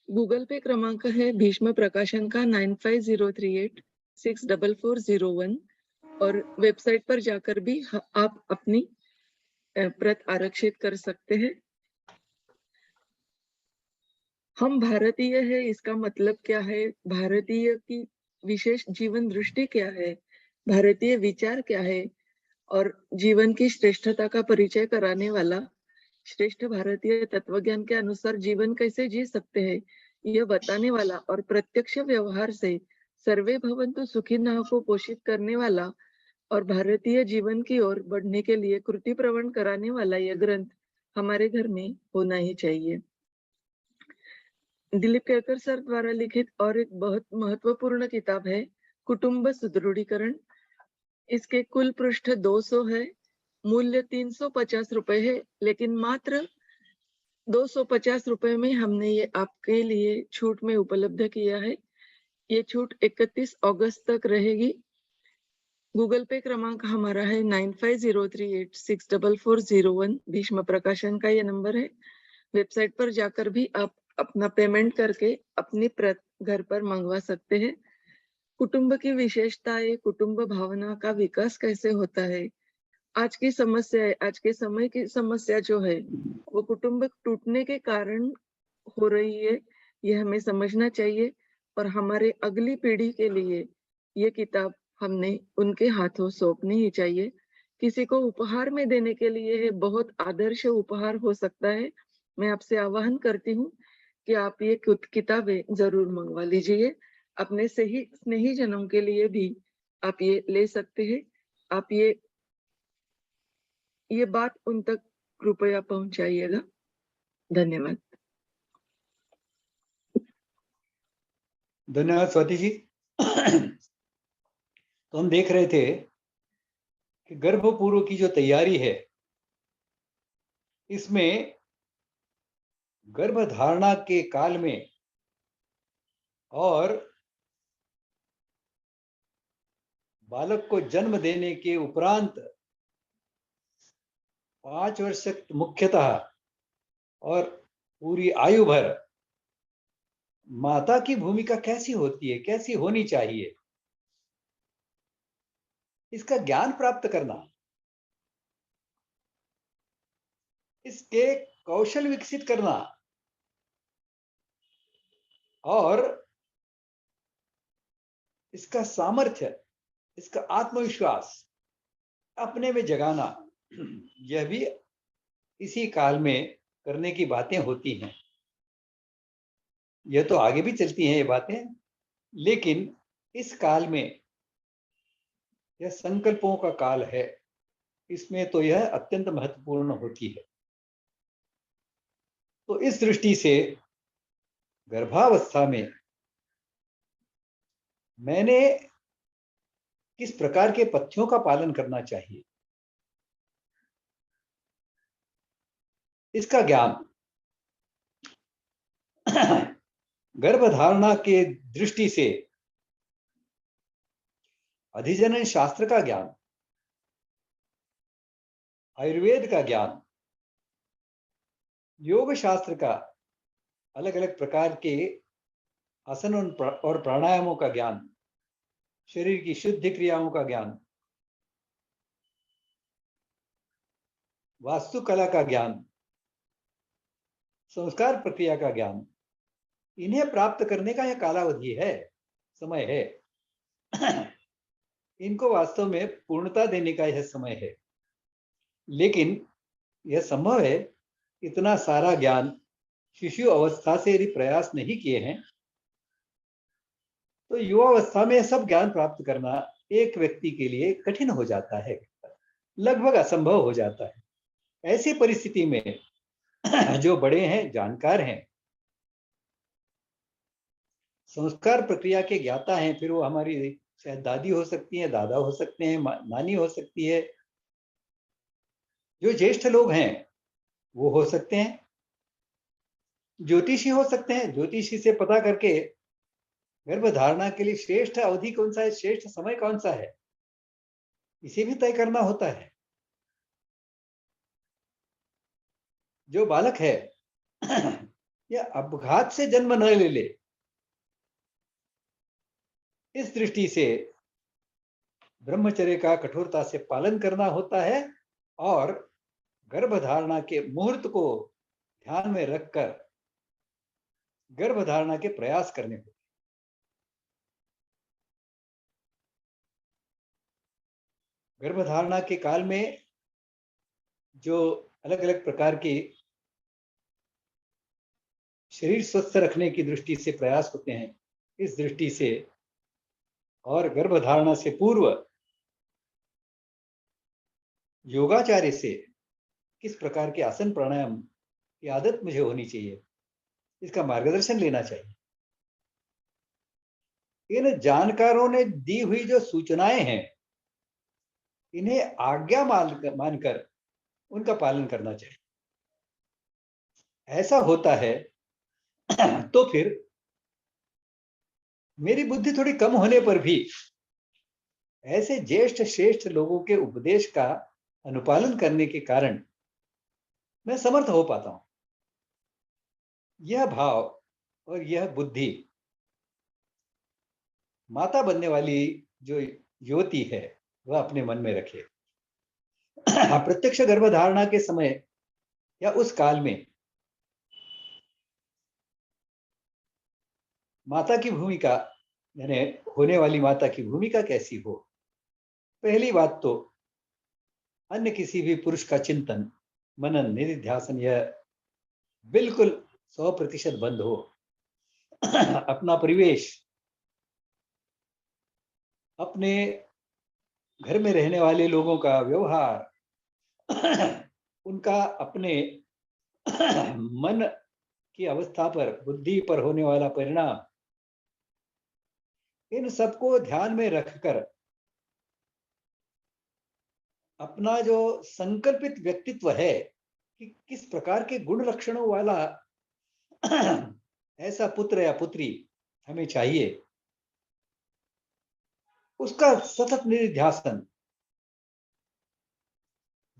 गूगल पे क्रमांक है भीष्म प्रकाशन का 9503864401 और वेबसाइट पर जाकर भी आप अपनी प्रत आरक्षित कर सकते हैं। हम भारतीय है, इसका मतलब क्या है, भारतीय की विशेष जीवन दृष्टि क्या है, भारतीय विचार क्या है और जीवन की श्रेष्ठता का परिचय कराने वाला श्रेष्ठ भारतीय तत्वज्ञान के अनुसार जीवन कैसे जी सकते हैं यह बताने वाला और प्रत्यक्ष व्यवहार से सर्वे भवन्तु सुखिनः को पोषित करने वाला और भारतीय जीवन की ओर बढ़ने के लिए कृति प्रवण कराने वाला यह ग्रंथ हमारे घर में होना ही चाहिए। दिलीप केळकर सर द्वारा लिखित और एक बहुत महत्वपूर्ण किताब है कुटुंब सुदृढ़ीकरण। इसके कुल पृष्ठ 200 है, मूल्य 350 रुपए है, लेकिन मात्र 250 रुपए में हमने ये आपके लिए छूट में उपलब्ध किया है। ये छूट 31 अगस्त तक रहेगी। गूगल पे क्रमांक हमारा है 9503864401। भीष्म प्रकाशन का ये नंबर है। वेबसाइट पर जाकर भी आप अपना पेमेंट करके अपनी प्रत घर पर मंगवा सकते हैं। कुटुंब की विशेषताएं, कुटुंब भावना का विकास कैसे होता है, आज की समस्या है, आज के समय की समस्या जो है वो कुटुंब टूटने के कारण हो रही है, ये हमें समझना चाहिए और हमारे अगली पीढ़ी के लिए ये किताब हमने उनके हाथों सौंपनी ही चाहिए। किसी को उपहार में देने के लिए ये बहुत आदर्श उपहार हो सकता है। मैं आपसे आह्वान करती हूँ कि आप ये किताबें जरूर मंगवा लीजिए। अपने सही स्नेही जनों के लिए भी आप ये ले सकते हैं। आप ये बात उन तक कृपया पहुंचाइएगा। धन्यवाद। धन्यवाद स्वाति जी। तो हम देख रहे थे कि गर्भ पूर्व की जो तैयारी है इसमें गर्भधारणा के काल में और बालक को जन्म देने के उपरांत 5 वर्ष मुख्यतः और पूरी आयु भर माता की भूमिका कैसी होती है, कैसी होनी चाहिए, इसका ज्ञान प्राप्त करना, इसके कौशल विकसित करना और इसका सामर्थ्य, इसका आत्मविश्वास अपने में जगाना, यह भी इसी काल में करने की बातें होती हैं। यह तो आगे भी चलती हैं ये बातें, लेकिन इस काल में यह संकल्पों का काल है, इसमें तो यह अत्यंत महत्वपूर्ण होती है। तो इस दृष्टि से गर्भावस्था में मैंने किस प्रकार के पथ्यों का पालन करना चाहिए, इसका ज्ञान गर्भधारणा के दृष्टि से अधिजनन शास्त्र का ज्ञान, आयुर्वेद का ज्ञान, योग शास्त्र का अलग अलग प्रकार के आसन और प्राणायामों का ज्ञान, शरीर की शुद्ध क्रियाओं का ज्ञान, वास्तुकला का ज्ञान, संस्कार प्रक्रिया का ज्ञान, इन्हें प्राप्त करने का यह कालावधि है, समय है। इनको वास्तव में पूर्णता देने का यह समय है। लेकिन यह संभव है, इतना सारा ज्ञान शिशु अवस्था से यदि प्रयास नहीं किए हैं तो युवावस्था में सब ज्ञान प्राप्त करना एक व्यक्ति के लिए कठिन हो जाता है, लगभग असंभव हो जाता है। ऐसी परिस्थिति में जो बड़े हैं, जानकार हैं, संस्कार प्रक्रिया के ज्ञाता हैं, फिर वो हमारी शायद दादी हो सकती है, दादा हो सकते हैं, नानी हो सकती है, जो ज्येष्ठ लोग हैं वो हो सकते हैं, ज्योतिषी हो सकते हैं, ज्योतिषी से पता करके गर्भधारणा के लिए श्रेष्ठ अवधि कौन सा है, श्रेष्ठ समय कौन सा है, इसे भी तय करना होता है। जो बालक है या अपघात से जन्म न ले ले, इस दृष्टि से ब्रह्मचर्य का कठोरता से पालन करना होता है और गर्भधारणा के मुहूर्त को ध्यान में रखकर गर्भधारणा के प्रयास करने होते। गर्भधारणा के काल में जो अलग अलग प्रकार की शरीर स्वस्थ रखने की दृष्टि से प्रयास होते हैं, इस दृष्टि से और गर्भधारणा से पूर्व योगाचार्य से किस प्रकार के आसन प्राणायाम की आदत मुझे होनी चाहिए, इसका मार्गदर्शन लेना चाहिए। इन जानकारों ने दी हुई जो सूचनाएं हैं, इन्हें आज्ञा मानकर उनका पालन करना चाहिए। ऐसा होता है तो फिर मेरी बुद्धि थोड़ी कम होने पर भी ऐसे ज्येष्ठ श्रेष्ठ लोगों के उपदेश का अनुपालन करने के कारण मैं समर्थ हो पाता हूं। यह भाव और यह बुद्धि माता बनने वाली जो युवती है वह अपने मन में रखे। प्रत्यक्ष गर्भधारणा के समय या उस काल में माता की भूमिका, यानी होने वाली माता की भूमिका कैसी हो। पहली बात तो अन्य किसी भी पुरुष का चिंतन, मनन, निधिध्यासन यह बिल्कुल 100% बंद हो। अपना परिवेश, अपने घर में रहने वाले लोगों का व्यवहार, उनका अपने मन की अवस्था पर, बुद्धि पर होने वाला परिणाम, इन सबको ध्यान में रखकर अपना जो संकल्पित व्यक्तित्व है कि किस प्रकार के गुण लक्षणों वाला ऐसा पुत्र या पुत्री हमें चाहिए, उसका सतत निधिध्यासन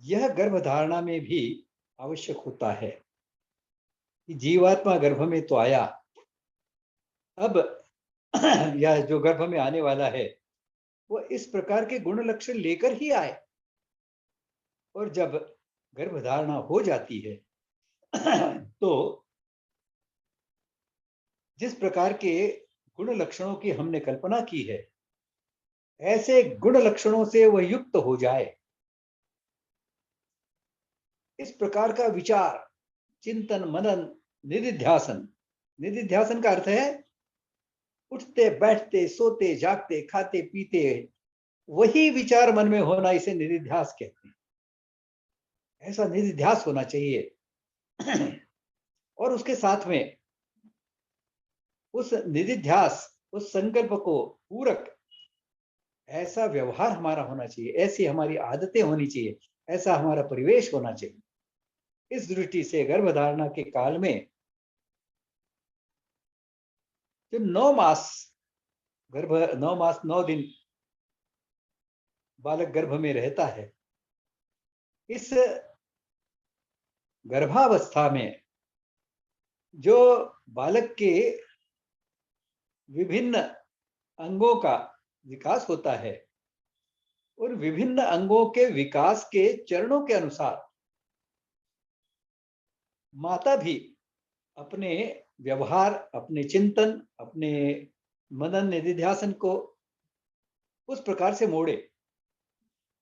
यह गर्भधारणा में भी आवश्यक होता है। कि जीवात्मा गर्भ में तो आया, अब यह जो गर्भ में आने वाला है वो इस प्रकार के गुण लक्षण लेकर ही आए। और जब गर्भधारणा हो जाती है तो जिस प्रकार के गुण लक्षणों की हमने कल्पना की है, ऐसे गुण लक्षणों से वह युक्त हो जाए। इस प्रकार का विचार, चिंतन, मनन, निधिध्यासन। निधिध्यासन का अर्थ है उठते बैठते सोते जागते खाते पीते वही विचार मन में होना, इसे निधिध्यास कहते हैं। ऐसा निधिध्यास होना चाहिए। और उसके साथ में उस निधिध्यास, उस संकल्प को पूरक ऐसा व्यवहार हमारा होना चाहिए, ऐसी हमारी आदतें होनी चाहिए, ऐसा हमारा परिवेश होना चाहिए। इस दृष्टि से गर्भधारणा के काल में जो 9 मास 9 दिन बालक गर्भ में रहता है, इस गर्भावस्था में जो बालक के विभिन्न अंगों का विकास होता है, और विभिन्न अंगों के विकास के चरणों के अनुसार माता भी अपने व्यवहार, अपने चिंतन, अपने मनन निधिध्यासन को उस प्रकार से मोड़े।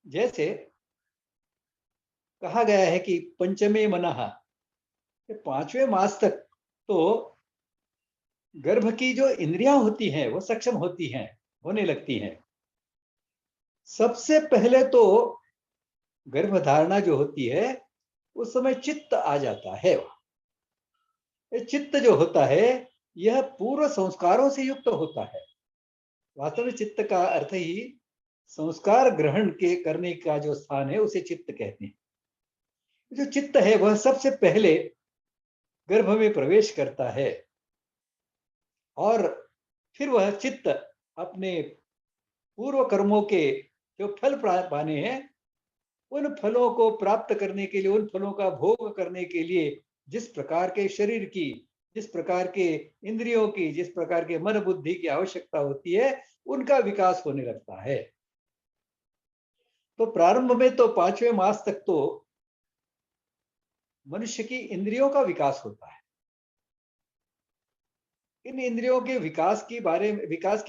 जैसे कहा गया है कि पंचमे मनः, 5वें मास तक तो गर्भ की जो इंद्रियां होती हैं वो सक्षम होती हैं, होने लगती हैं। सबसे पहले तो गर्भधारणा जो होती है उस समय चित्त आ जाता है। ये चित्त जो होता है यह पूर्व संस्कारों से युक्त होता है। वास्तव में चित्त का अर्थ ही संस्कार ग्रहण के करने का जो स्थान है उसे चित्त कहते हैं। जो चित्त है वह सबसे पहले गर्भ में प्रवेश करता है, और फिर वह चित्त अपने पूर्व कर्मों के जो फल पाने हैं, उन फलों को प्राप्त करने के लिए, उन फलों का भोग करने के लिए जिस प्रकार के शरीर की, जिस प्रकार के इंद्रियों की, जिस प्रकार के मन बुद्धि की आवश्यकता होती है, उनका विकास होने लगता है। तो प्रारंभ में तो 5वें मास तक तो मनुष्य की इंद्रियों का विकास होता है। इन इंद्रियों के विकास के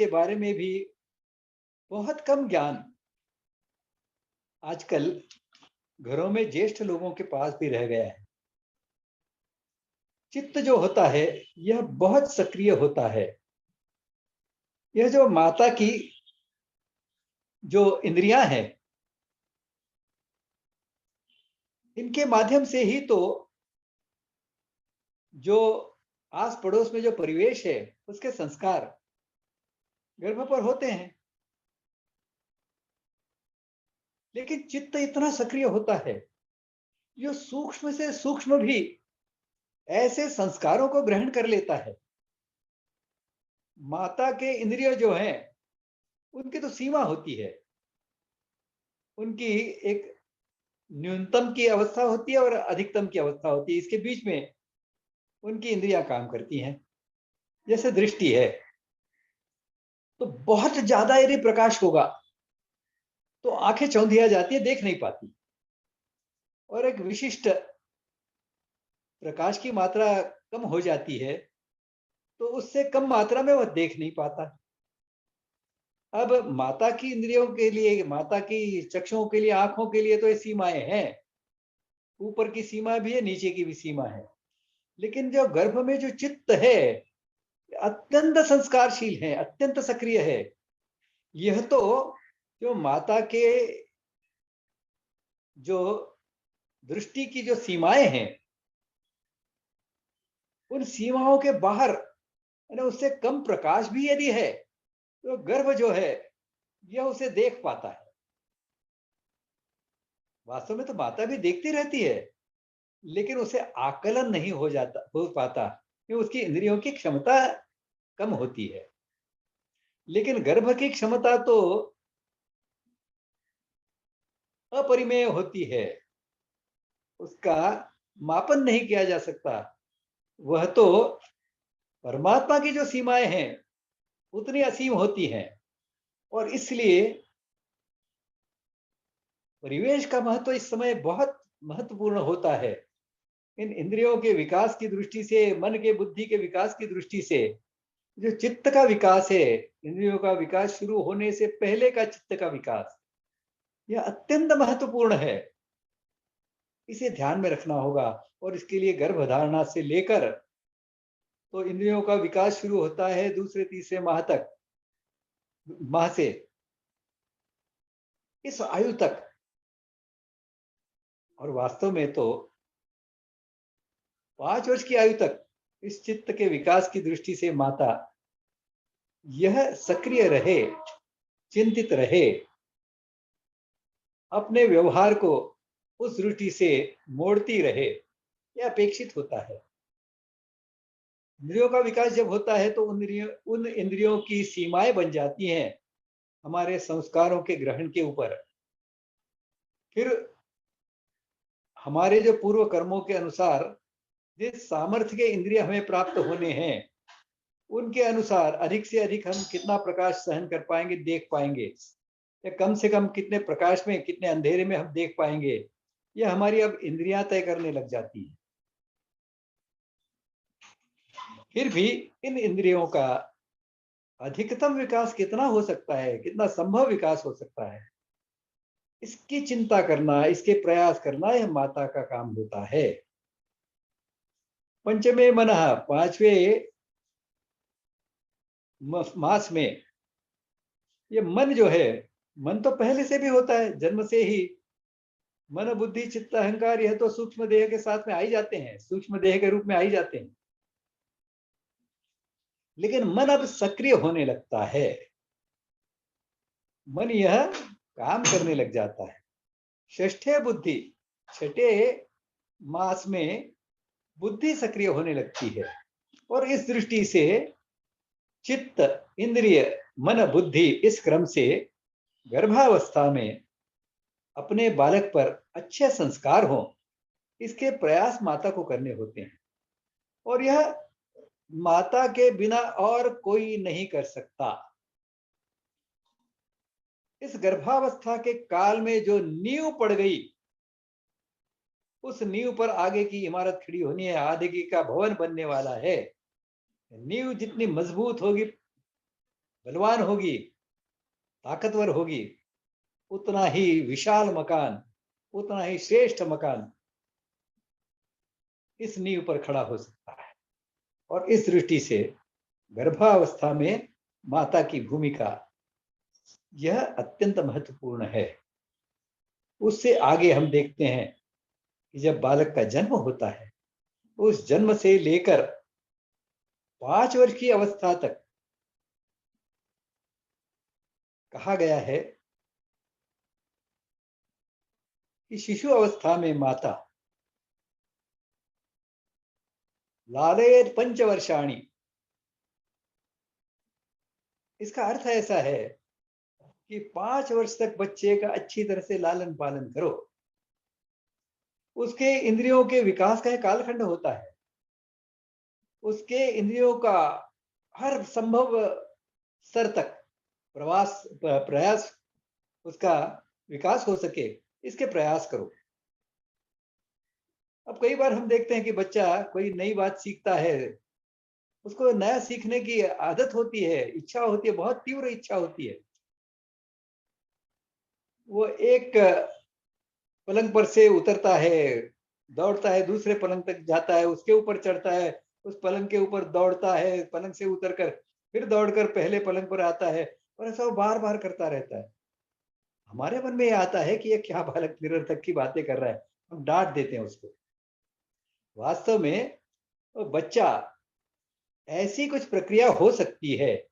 बारे में भी बहुत कम ज्ञान आजकल घरों में ज्येष्ठ लोगों के पास भी रह गया है। चित्त जो होता है यह बहुत सक्रिय होता है। यह जो माता की जो इंद्रियां हैं, इनके माध्यम से ही तो जो आस पड़ोस में जो परिवेश है उसके संस्कार गर्भ पर होते हैं। लेकिन चित्त इतना सक्रिय होता है, जो सूक्ष्म से सूक्ष्म भी ऐसे संस्कारों को ग्रहण कर लेता है। माता के इंद्रिय जो हैं उनकी तो सीमा होती है, उनकी एक न्यूनतम की अवस्था होती है और अधिकतम की अवस्था होती है। इसके बीच में उनकी इंद्रियां काम करती हैं। जैसे दृष्टि है, तो बहुत ज्यादा यदि प्रकाश होगा तो आंखें चौंधिया जाती है, देख नहीं पाती। और एक विशिष्ट प्रकाश की मात्रा कम हो जाती है तो उससे कम मात्रा में वह देख नहीं पाता। अब माता की इंद्रियों के लिए, माता की चक्षुओं के लिए, आंखों के लिए तो ये सीमाएं हैं, ऊपर की सीमा भी है, नीचे की भी सीमा है। लेकिन जो गर्भ में जो चित्त है अत्यंत संस्कारशील है, अत्यंत सक्रिय है। यह तो जो माता के जो दृष्टि की जो सीमाएं हैं, उन सीमाओं के बाहर उससे कम प्रकाश भी यदि है तो गर्भ जो है यह उसे देख पाता है। वास्तव में तो माता भी देखती रहती है, लेकिन उसे आकलन नहीं हो पाता, क्योंकि उसकी इंद्रियों की क्षमता कम होती है। लेकिन गर्भ की क्षमता तो अपरिमेय होती है, उसका मापन नहीं किया जा सकता। वह तो परमात्मा की जो सीमाएं हैं उतनी असीम होती हैं, और इसलिए परिवेश का महत्व इस समय बहुत महत्वपूर्ण होता है। इन इंद्रियों के विकास की दृष्टि से, मन के बुद्धि के विकास की दृष्टि से, जो चित्त का विकास है, इंद्रियों का विकास शुरू होने से पहले का चित्त का विकास, यह अत्यंत महत्वपूर्ण है। इसे ध्यान में रखना होगा। और इसके लिए गर्भधारणा से लेकर तो इंद्रियों का विकास शुरू होता है दूसरे तीसरे माह से, इस आयु तक। और वास्तव में तो 5 वर्ष की आयु तक इस चित्त के विकास की दृष्टि से माता यह सक्रिय रहे, चिंतित रहे, अपने व्यवहार को उस दृष्टि से मोड़ती रहे, यह अपेक्षित होता है। इंद्रियों का विकास जब होता है तो उन इंद्रियों की सीमाएं बन जाती हैं हमारे संस्कारों के ग्रहण के ऊपर। फिर हमारे जो पूर्व कर्मों के अनुसार जिस सामर्थ्य के इंद्रिय हमें प्राप्त होने हैं, उनके अनुसार अधिक से अधिक हम कितना प्रकाश सहन कर पाएंगे, देख पाएंगे, या कम से कम कितने प्रकाश में, कितने अंधेरे में हम देख पाएंगे, यह हमारी अब इंद्रियां तय करने लग जाती है। फिर भी इन इंद्रियों का अधिकतम विकास कितना हो सकता है, कितना संभव विकास हो सकता है, इसकी चिंता करना, इसके प्रयास करना, यह माता का काम होता है। पंचमे मनः, 5वें मास में ये मन जो है, मन तो पहले से भी होता है, जन्म से ही मन बुद्धि चित्त अहंकार, यह तो सूक्ष्म देह के साथ में आ ही जाते हैं, सूक्ष्म देह के रूप में आ ही जाते हैं। लेकिन मन अब सक्रिय होने लगता है, मन यह काम करने लग जाता है। षष्ठे बुद्धि, 6ठे मास में बुद्धि सक्रिय होने लगती है। और इस दृष्टि से चित्त, इंद्रिय, मन, बुद्धि, इस क्रम से गर्भावस्था में अपने बालक पर अच्छे संस्कार हों, इसके प्रयास माता को करने होते हैं। और यह माता के बिना और कोई नहीं कर सकता। इस गर्भावस्था के काल में जो नींव पड़ गई, उस नींव पर आगे की इमारत खड़ी होनी है, आगे का भवन बनने वाला है। नींव जितनी मजबूत होगी, बलवान होगी, ताकतवर होगी, उतना ही विशाल मकान, उतना ही श्रेष्ठ मकान इस नींव पर खड़ा हो सकता है। और इस दृष्टि से गर्भावस्था में माता की भूमिका यह अत्यंत महत्वपूर्ण है। उससे आगे हम देखते हैं कि जब बालक का जन्म होता है, उस जन्म से लेकर 5 वर्ष की अवस्था तक कहा गया है कि शिशु अवस्था में माता लालयेत 5 वर्षाणि, इसका अर्थ ऐसा है कि 5 वर्ष तक बच्चे का अच्छी तरह से लालन पालन करो। उसके इंद्रियों के विकास का एक कालखंड होता है, उसके इंद्रियों का हर संभव स्तर तक प्रयास उसका विकास हो सके, इसके प्रयास करो। अब कई बार हम देखते हैं कि बच्चा कोई नई बात सीखता है, उसको नया सीखने की आदत होती है, इच्छा होती है, बहुत तीव्र इच्छा होती है। वो एक पलंग पर से उतरता है, दौड़ता है, दूसरे पलंग तक जाता है, उसके ऊपर चढ़ता है, उस पलंग के ऊपर दौड़ता है, पलंग से उतरकर फिर दौड़कर पहले पलंग पर आता है, और ऐसा वो बार बार करता रहता है। हमारे मन में ये आता है कि ये क्या बालक निरर्थक की बातें कर रहा है, हम डांट देते हैं उसको। वास्तव में वो बच्चा ऐसी कुछ प्रक्रिया हो सकती है,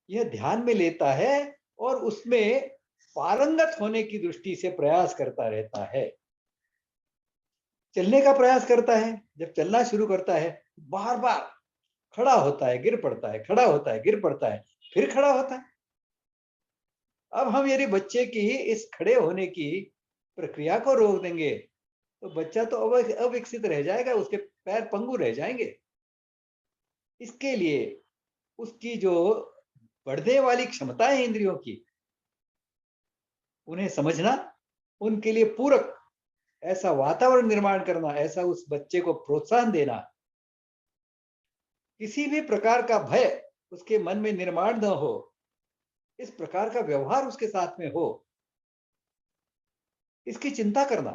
यह ध्यान में लेता है और उसमें पारंगत होने की दृष्टि से प्रयास करता रहता है। चलने का प्रयास करता है, जब चलना शुरू करता है, बार बार खड़ा होता है, गिर पड़ता है, खड़ा होता है, गिर पड़ता है, फिर खड़ा होता है। अब हम यदि बच्चे की इस खड़े होने की प्रक्रिया को रोक देंगे तो बच्चा तो अविकसित रह जाएगा, उसके पैर पंगु रह जाएंगे। इसके लिए उसकी जो बढ़ने वाली क्षमता है इंद्रियों की, उन्हें समझना, उनके लिए पूरक ऐसा वातावरण निर्माण करना, ऐसा उस बच्चे को प्रोत्साहन देना, किसी भी प्रकार का भय उसके मन में निर्माण न हो, इस प्रकार का व्यवहार उसके साथ में हो, इसकी चिंता करना,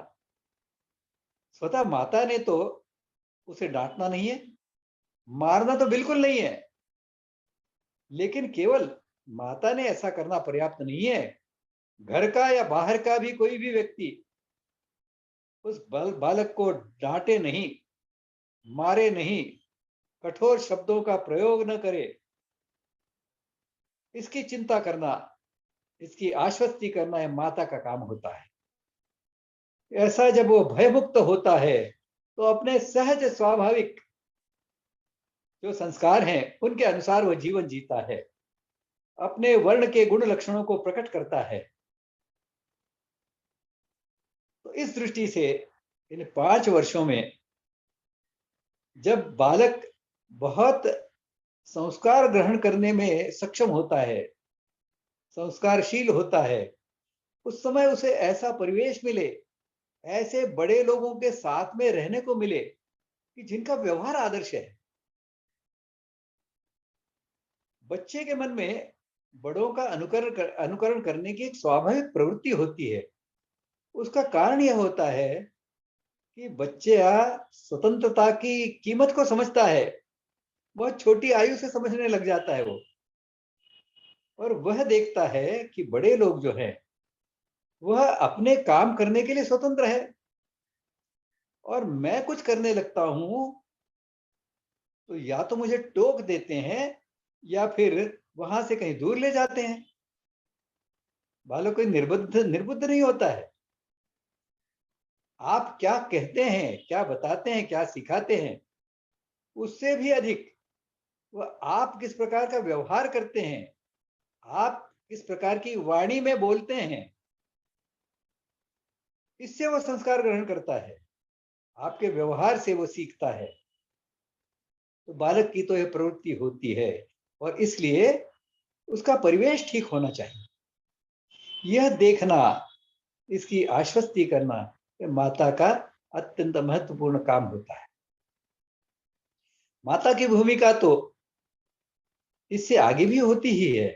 स्वतः माता ने तो उसे डांटना नहीं है, मारना तो बिल्कुल नहीं है, लेकिन केवल माता ने ऐसा करना पर्याप्त नहीं है। घर का या बाहर का भी कोई भी व्यक्ति उस बालक को डांटे नहीं, मारे नहीं, कठोर शब्दों का प्रयोग न करे, इसकी चिंता करना, इसकी आश्वस्ति करना यह माता का काम होता है। ऐसा जब वो भयमुक्त होता है तो अपने सहज स्वाभाविक जो संस्कार हैं उनके अनुसार वह जीवन जीता है, अपने वर्ण के गुण लक्षणों को प्रकट करता है। तो इस दृष्टि से इन 5 वर्षों में जब बालक बहुत संस्कार ग्रहण करने में सक्षम होता है, संस्कारशील होता है, उस समय उसे ऐसा परिवेश मिले, ऐसे बड़े लोगों के साथ में रहने को मिले कि जिनका व्यवहार आदर्श है। बच्चे के मन में बड़ों का अनुकरण करने की एक स्वाभाविक प्रवृत्ति होती है। उसका कारण यह होता है कि बच्चा स्वतंत्रता की कीमत को समझता है, बहुत छोटी आयु से समझने लग जाता है वो, और वह देखता है कि बड़े लोग जो हैं वह अपने काम करने के लिए स्वतंत्र है, और मैं कुछ करने लगता हूं तो या तो मुझे टोक देते हैं या फिर वहां से कहीं दूर ले जाते हैं। बालक कोई निर्बुद्ध निर्बुद्ध नहीं होता है। आप क्या कहते हैं, क्या बताते हैं, क्या सिखाते हैं, उससे भी अधिक वह आप किस प्रकार का व्यवहार करते हैं, आप किस प्रकार की वाणी में बोलते हैं, इससे वह संस्कार ग्रहण करता है। आपके व्यवहार से वो सीखता है। तो बालक की तो यह प्रवृत्ति होती है, और इसलिए उसका परिवेश ठीक होना चाहिए। यह देखना, इसकी आश्वस्ति करना, यह माता का अत्यंत महत्वपूर्ण काम होता है। माता की भूमिका तो इससे आगे भी होती ही है।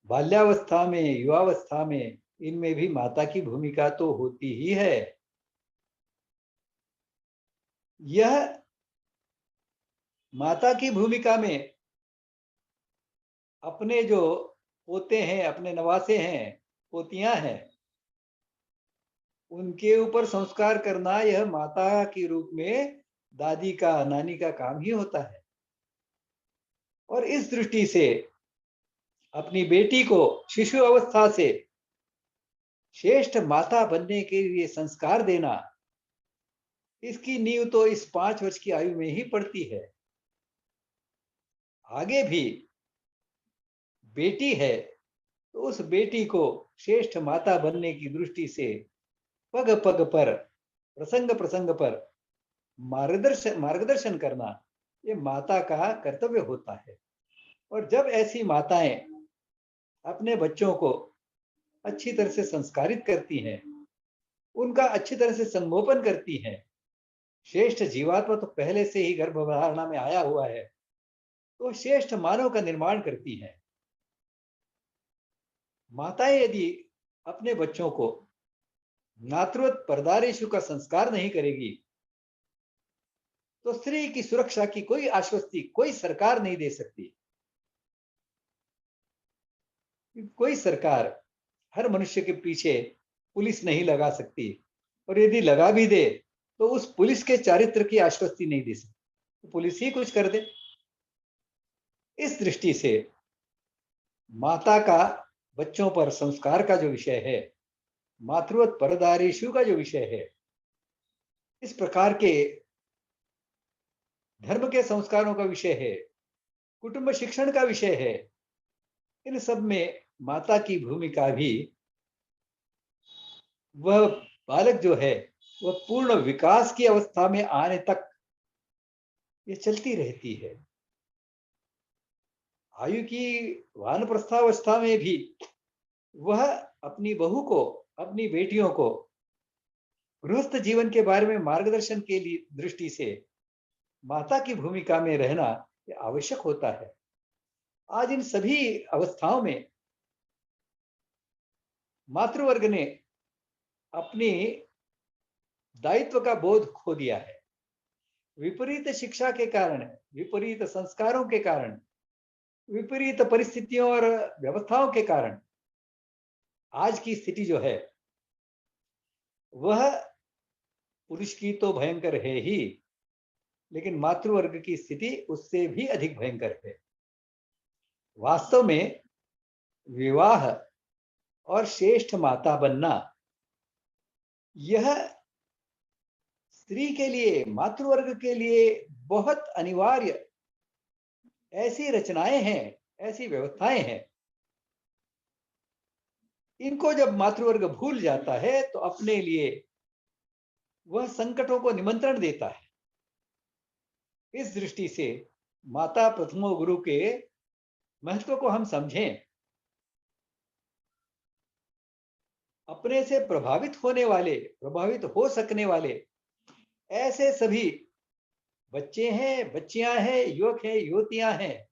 बाल्यावस्था में, युवावस्था में, इनमें भी माता की भूमिका तो होती ही है। यह माता की भूमिका में अपने जो पोते हैं, अपने नवासे हैं, पोतियां हैं, उनके ऊपर संस्कार करना यह माता के रूप में दादी का, नानी का काम ही होता है। और इस दृष्टि से अपनी बेटी को शिशु अवस्था से श्रेष्ठ माता बनने के लिए संस्कार देना, इसकी नींव तो इस 5 वर्ष की आयु में ही पड़ती है। आगे भी बेटी है तो उस बेटी को श्रेष्ठ माता बनने की दृष्टि से पग पग पर, प्रसंग प्रसंग पर मार्गदर्शन करना, ये माता का कर्तव्य होता है। और जब ऐसी माताएं अपने बच्चों को अच्छी तरह से संस्कारित करती हैं, उनका अच्छी तरह से संगोपन करती हैं, श्रेष्ठ जीवात्मा तो पहले से ही गर्भधारणा में आया हुआ है, तो श्रेष्ठ मानव का निर्माण करती हैं। माताएं यदि अपने बच्चों को मातृवत परदारेशु का संस्कार नहीं करेगी तो स्त्री की सुरक्षा की कोई आश्वस्ति कोई सरकार नहीं दे सकती। कोई सरकार हर मनुष्य के पीछे पुलिस नहीं लगा सकती, और यदि लगा भी दे तो उस पुलिस के चारित्र की आश्वस्ति नहीं दे सकती, तो पुलिस ही कुछ कर दे। इस दृष्टि से माता का बच्चों पर संस्कार का जो विषय है, मातृवत परदारेशु का जो विषय है, इस प्रकार के धर्म के संस्कारों का विषय है, कुटुंब शिक्षण का विषय है, इन सब में माता की भूमिका भी, वह बालक जो है वह पूर्ण विकास की अवस्था में आने तक ये चलती रहती है। आयु की वानप्रस्थावस्था में भी वह अपनी बहू को, अपनी बेटियों को गृहस्थ जीवन के बारे में मार्गदर्शन के लिए दृष्टि से माता की भूमिका में रहना ये आवश्यक होता है। आज इन सभी अवस्थाओं में मातृवर्ग ने अपनी दायित्व का बोध खो दिया है। विपरीत शिक्षा के कारण, विपरीत संस्कारों के कारण, विपरीत परिस्थितियों और व्यवस्थाओं के कारण आज की स्थिति जो है वह पुरुष की तो भयंकर है ही, लेकिन मातृवर्ग की स्थिति उससे भी अधिक भयंकर है। वास्तव में विवाह और श्रेष्ठ माता बनना यह स्त्री के लिए, मातृवर्ग के लिए बहुत अनिवार्य ऐसी रचनाएं हैं, ऐसी व्यवस्थाएं हैं। इनको जब मातृवर्ग भूल जाता है तो अपने लिए वह संकटों को निमंत्रण देता है। इस दृष्टि से माता प्रथमो गुरु के महत्व को हम समझें। अपने से प्रभावित होने वाले, प्रभावित हो सकने वाले ऐसे सभी बच्चे हैं, बच्चियां हैं, युवक हैं, युवतियां हैं,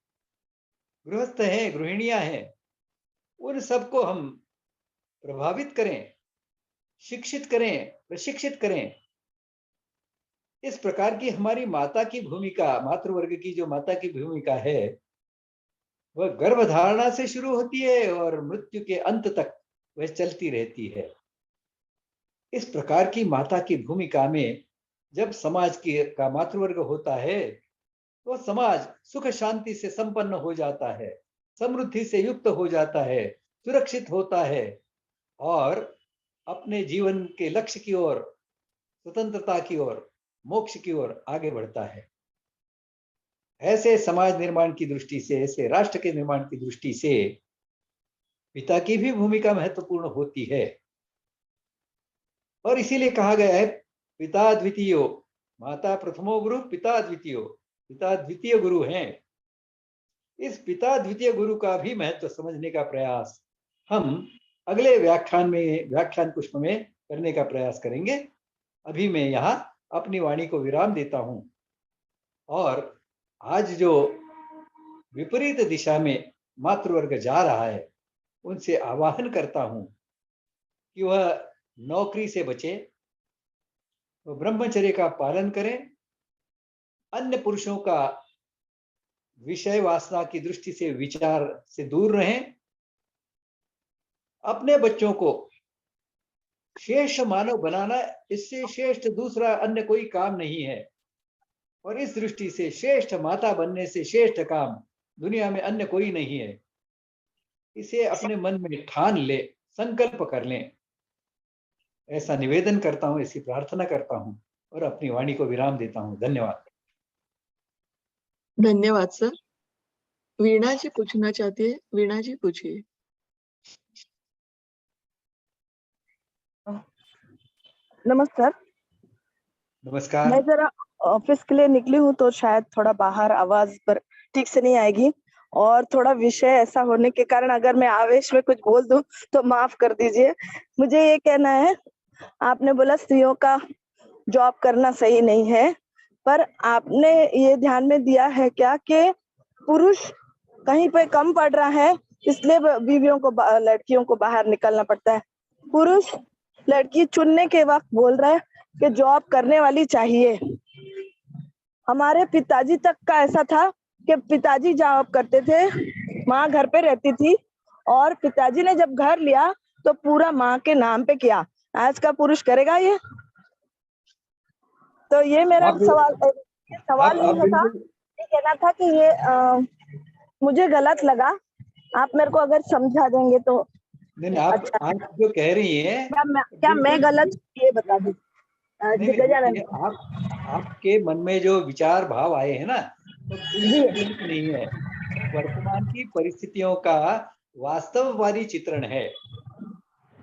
गृहस्थ हैं, गृहिणियां हैं, उन सबको हम प्रभावित करें, शिक्षित करें, प्रशिक्षित करें। इस प्रकार की हमारी माता की भूमिका, मातृवर्ग की जो माता की भूमिका है वह गर्भधारणा से शुरू होती है और मृत्यु के अंत तक वह चलती रहती है। इस प्रकार की माता की भूमिका में जब समाज का मातृवर्ग होता है तो समाज सुख शांति से संपन्न हो जाता है, समृद्धि से युक्त हो जाता है, सुरक्षित होता है और अपने जीवन के लक्ष्य की ओर, स्वतंत्रता की ओर, मोक्ष की ओर आगे बढ़ता है। ऐसे समाज निर्माण की दृष्टि से, ऐसे राष्ट्र के निर्माण की दृष्टि से पिता की भी भूमिका महत्वपूर्ण होती है। और इसीलिए कहा गया है पिता द्वितीयो, माता प्रथमो गुरु, पिता द्वितीयो, पिता द्वितीय गुरु हैं। इस पिता द्वितीय गुरु का भी महत्व समझने का प्रयास हम अगले व्याख्यान पुष्प में करने का प्रयास करेंगे। अभी मैं यहाँ अपनी वाणी को विराम देता हूं और आज जो विपरीत दिशा में मातृवर्ग जा रहा है उनसे आह्वान करता हूं कि वह नौकरी से बचे, वह ब्रह्मचर्य का पालन करें, अन्य पुरुषों का विषय वासना की दृष्टि से विचार से दूर रहें, अपने बच्चों को श्रेष्ठ मानव बनाना, इससे श्रेष्ठ दूसरा अन्य कोई काम नहीं है। और इस दृष्टि से श्रेष्ठ माता बनने से श्रेष्ठ काम दुनिया में अन्य कोई नहीं है। इसे अपने मन में ठान ले, संकल्प कर लें, ऐसा निवेदन करता हूं, ऐसी प्रार्थना करता हूं और अपनी वाणी को विराम देता हूं। धन्यवाद। धन्यवाद सर। वीणा जी पूछना चाहती है, वीणा जी पूछिए। नमस्कार। नमस्कार। मैं जरा ऑफिस के लिए निकली हूँ तो शायद थोड़ा बाहर आवाज पर ठीक से नहीं आएगी और थोड़ा विषय ऐसा होने के कारण अगर मैं आवेश में कुछ बोल दूं तो माफ कर दीजिए। मुझे ये कहना है, आपने बोला स्त्रियों का जॉब करना सही नहीं है, पर आपने ये ध्यान में दिया है क्या कि पुरुष कहीं पे कम पड़ रहा है इसलिए बीवियों को, लड़कियों को बाहर निकलना पड़ता है। पुरुष लड़की चुनने के वक्त बोल रहा है कि जॉब करने वाली चाहिए। हमारे पिताजी तक का ऐसा था कि पिताजी जॉब करते थे, माँ घर पे रहती थी और पिताजी ने जब घर लिया तो पूरा माँ के नाम पे किया। आज का पुरुष करेगा ये? तो ये मेरा सवाल ये था, ये कहना था कि ये मुझे गलत लगा, आप मेरे को अगर समझा देंगे तो नहीं, अच्छा। आप जो कह रही हैं क्या मैं गलत, ये बता दीजिए। आपके मन में जो विचार भाव आए हैं ना वो बिल्कुल गलत नहीं है, वर्तमान की परिस्थितियों का वास्तववादी चित्रण है।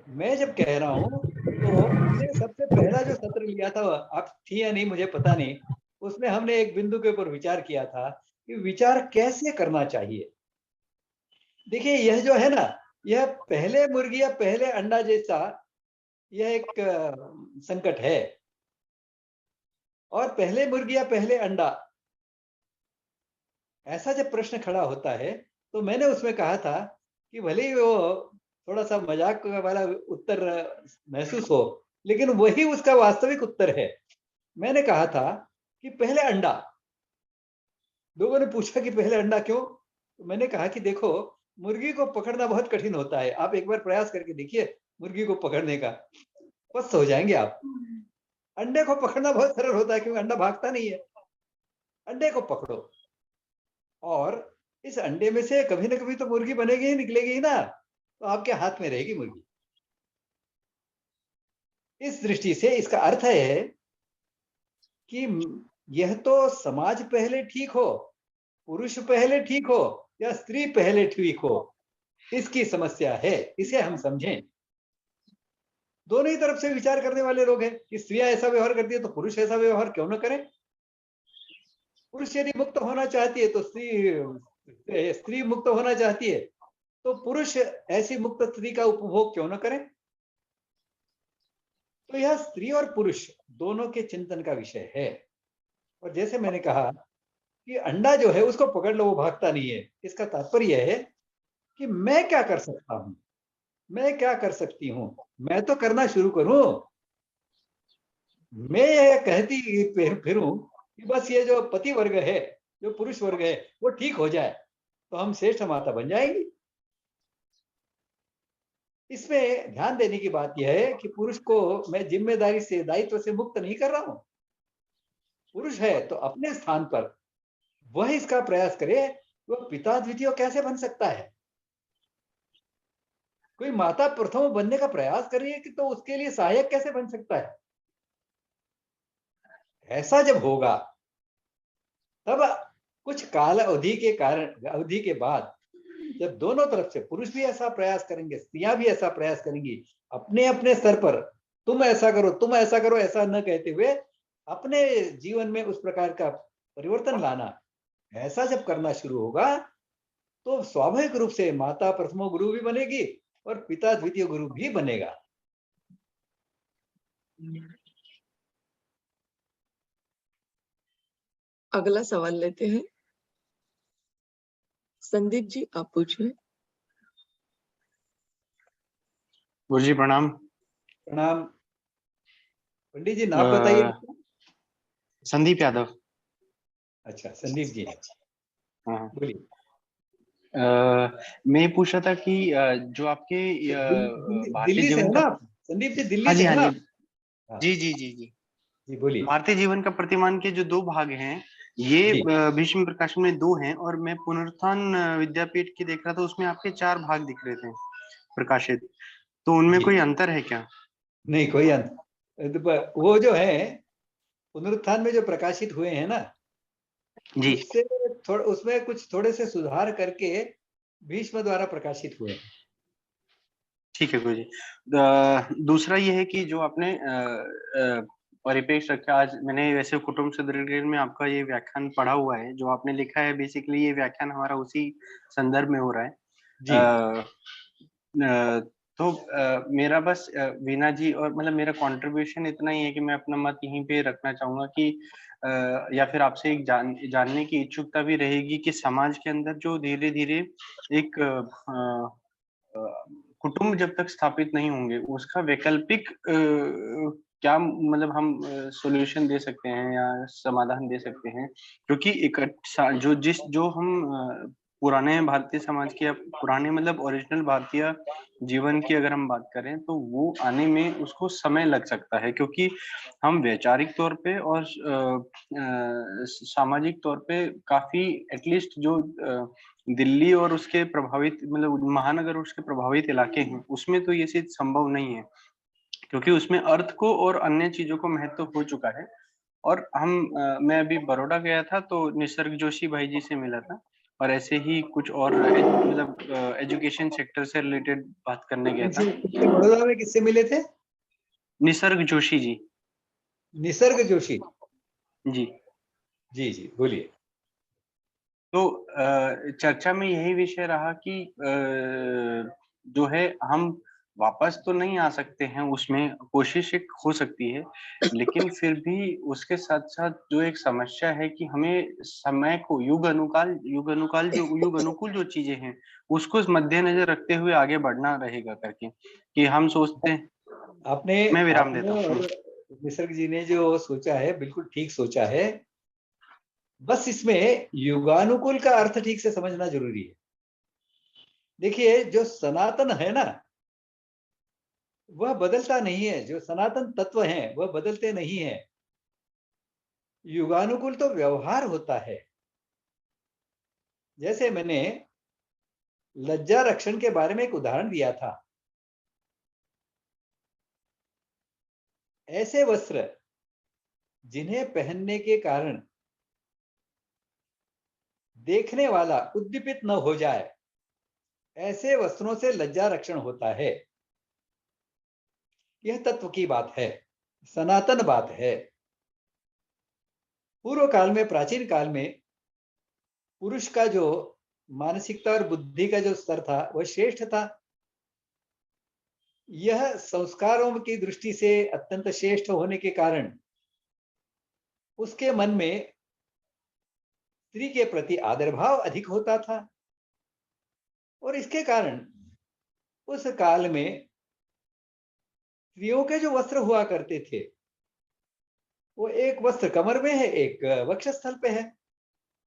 मैं जब कह रहा हूँ तो हमने सबसे पहला जो सत्र लिया था, आप थी या नहीं मुझे पता नहीं, उसमें हमने एक बिंदु के ऊपर विचार किया था कि विचार कैसे करना चाहिए। देखिए यह जो है ना, यह पहले मुर्गी या पहले अंडा जैसा यह एक संकट है। और पहले मुर्गी या पहले अंडा, ऐसा जब प्रश्न खड़ा होता है तो मैंने उसमें कहा था कि भले ही वो थोड़ा सा मजाक वाला उत्तर महसूस हो, लेकिन वही उसका वास्तविक उत्तर है। मैंने कहा था कि पहले अंडा, लोगों ने पूछा कि पहले अंडा क्यों, तो मैंने कहा कि देखो, मुर्गी को पकड़ना बहुत कठिन होता है, आप एक बार प्रयास करके देखिए मुर्गी को पकड़ने का, पस्त हो जाएंगे आप। अंडे को पकड़ना बहुत सरल होता है क्योंकि अंडा भागता नहीं है। अंडे को पकड़ो और इस अंडे में से कभी ना कभी तो मुर्गी बनेगी ही, निकलेगी ही ना, तो आपके हाथ में रहेगी मुर्गी। इस दृष्टि से इसका अर्थ है कि यह तो समाज पहले ठीक हो, पुरुष पहले ठीक हो या स्त्री पहले ठीक हो, इसकी समस्या है, इसे हम समझें। दोनों ही तरफ से विचार करने वाले लोग हैं कि स्त्रियां ऐसा व्यवहार करती है तो पुरुष ऐसा व्यवहार क्यों न करें। पुरुष यदि मुक्त होना चाहती है तो स्त्री मुक्त होना चाहती है तो पुरुष ऐसी मुक्त स्त्री का उपभोग क्यों न करें। तो यह स्त्री और पुरुष दोनों के चिंतन का विषय है। और जैसे मैंने कहा कि अंडा जो है उसको पकड़ लो, वो भागता नहीं है, इसका तात्पर्य है कि मैं क्या कर सकता हूं, मैं क्या कर सकती हूं, मैं तो करना शुरू करूं। मैं यह कहती फिरूं कि बस ये जो पति वर्ग है, जो पुरुष वर्ग है, वो ठीक हो जाए तो हम श्रेष्ठ माता बन जाएंगी। इसमें ध्यान देने की बात यह है कि पुरुष को मैं जिम्मेदारी से, दायित्व से मुक्त नहीं कर रहा हूं। पुरुष है तो अपने स्थान पर वह इसका प्रयास करे, वह पिता द्वितीय कैसे बन सकता है। कोई माता प्रथम बनने का प्रयास कर रही है कि तो उसके लिए सहायक कैसे बन सकता है। ऐसा जब होगा तब कुछ काल अवधि के बाद जब दोनों तरफ से पुरुष भी ऐसा प्रयास करेंगे, स्त्रियां भी ऐसा प्रयास करेंगी, अपने अपने स्तर पर तुम ऐसा करो, तुम ऐसा करो, ऐसा न कहते हुए अपने जीवन में उस प्रकार का परिवर्तन लाना, ऐसा जब करना शुरू होगा तो स्वाभाविक रूप से माता प्रथम गुरु भी बनेगी और पिता द्वितीय गुरु भी बनेगा। अगला सवाल लेते हैं। संदीप जी, आप पूछिए। गुरु जी प्रणाम। प्रणाम। पंडित जी नाम बताइए। संदीप यादव। अच्छा, संदीप जी हैं। हाँ। बोलिए। मैं पूछ रहा था कि जो आपके भारतीय दिल्ली से है जीवन ना का, आप? संदीप जी दिल्ली हाँ से जी है हाँ ना? जी जी जी जी जी जी बोलिए। भारतीय जीवन का प्रतिमान के जो दो भाग हैं, ये जी। भीष्म प्रकाशन में दो हैं, और मैं पुनरुत्थान विद्यापीठ की देख रहा था, उसमें आपके 4 भाग दिख रहे थे प्रकाशित, तो उनमें जी कोई अंतर है क्या? नहीं, कोई वो जो है पुनरुत्थान में जो प्रकाशित हुए हैं ना, जी उससे उसमें कुछ थोड़े से सुधार करके भीष्म द्वारा प्रकाशित हुए हैं। ठीक है गुरु जी। दूसरा ये है कि जो आपने परिपेक्ष रखा, आज मैंने वैसे कुटुंब सुदृढ़ में आपका ये व्याख्यान पढ़ा हुआ है, जो आपने लिखा है, बेसिकली ये व्याख्यान हमारा उसी संदर्भ में हो रहा है। जी तो मेरा बस वीना जी और मतलब मेरा कंट्रीब्यूशन इतना ही है कि मैं अपना मत यहीं पे रखना चाहूंगा कि या फिर आपसे एक जानने की इच्छुकता भी रहेगी कि समाज के अंदर जो धीरे धीरे एक कुटुंब जब तक स्थापित नहीं होंगे, उसका वैकल्पिक क्या मतलब हम सॉल्यूशन दे सकते हैं या समाधान दे सकते हैं, क्योंकि जो हम पुराने भारतीय समाज के या पुराने मतलब ओरिजिनल भारतीय जीवन की अगर हम बात करें तो वो आने में उसको समय लग सकता है, क्योंकि हम वैचारिक तौर पे और सामाजिक तौर पे काफी एटलीस्ट जो दिल्ली और उसके प्रभावित मतलब महानगर और उसके प्रभावित इलाके हैं, उसमें तो ये चीज संभव नहीं है, क्योंकि उसमें अर्थ को और अन्य चीजों को महत्व हो चुका है। और मैं अभी बड़ौदा गया था तो निसर्ग जोशी भाई जी से मिला था, और ऐसे ही कुछ और मतलब एजुकेशन सेक्टर से रिलेटेड बात करने गया था। किससे बड़ौदा में किससे मिले थे? निसर्ग जोशी जी। निसर्ग जोशी जी जी जी बोलिए। तो चर्चा में यही विषय रहा कि जो है हम वापस तो नहीं आ सकते हैं, उसमें कोशिश एक हो सकती है, लेकिन फिर भी उसके साथ साथ जो एक समस्या है कि हमें समय को युग अनुकूल जो चीजें हैं उसको मद्देनजर रखते हुए आगे बढ़ना रहेगा करके, कि हम सोचते हैं आपने मैं विराम देता आपने हूँ। और निसर्ग जी ने जो सोचा है बिल्कुल ठीक सोचा है। बस इसमें युगानुकूल का अर्थ ठीक से समझना जरूरी है। देखिए, जो सनातन है ना, वह बदलता नहीं है। जो सनातन तत्व हैं वह बदलते नहीं है। युगानुकूल तो व्यवहार होता है। जैसे मैंने लज्जा रक्षण के बारे में एक उदाहरण दिया था। ऐसे वस्त्र जिन्हें पहनने के कारण देखने वाला उद्दीपित न हो जाए, ऐसे वस्त्रों से लज्जा रक्षण होता है। यह तत्व की बात है, सनातन बात है। पूर्व काल में, प्राचीन काल में पुरुष का जो मानसिकता और बुद्धि का जो स्तर था वह श्रेष्ठ था। यह संस्कारों की दृष्टि से अत्यंत श्रेष्ठ होने के कारण उसके मन में स्त्री के प्रति आदर भाव अधिक होता था। और इसके कारण उस काल में स्त्रियों के जो वस्त्र हुआ करते थे, वो एक वस्त्र कमर में है, एक वक्षस्थल पे है।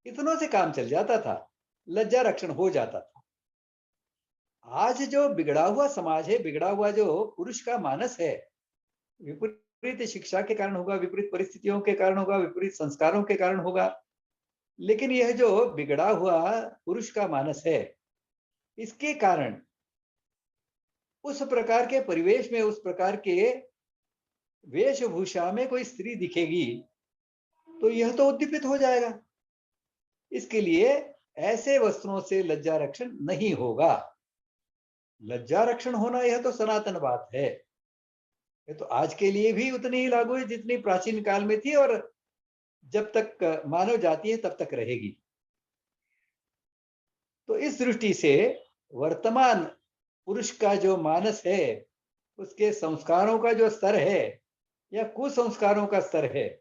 इतनों से काम चल जाता था, लज्जा रक्षण हो जाता था। आज जो बिगड़ा हुआ समाज है, बिगड़ा हुआ जो पुरुष का मानस है, विपरीत शिक्षा के कारण होगा, विपरीत परिस्थितियों के कारण होगा, विपरीत संस्कारों के कारण होगा, लेकिन यह जो बिगड़ा हुआ पुरुष का मानस है, इसके कारण उस प्रकार के परिवेश में, उस प्रकार के वेशभूषा में कोई स्त्री दिखेगी तो यह तो उद्दीपित हो जाएगा। इसके लिए ऐसे वस्त्रों से लज्जा रक्षण नहीं होगा। लज्जा रक्षण होना यह तो सनातन बात है। ये तो आज के लिए भी उतनी ही लागू है जितनी प्राचीन काल में थी, और जब तक मानव जाति है तब तक रहेगी। तो इस दृष्टि से वर्तमान पुरुष का जो मानस है, उसके संस्कारों का जो स्तर है या कुसंस्कारों का स्तर है,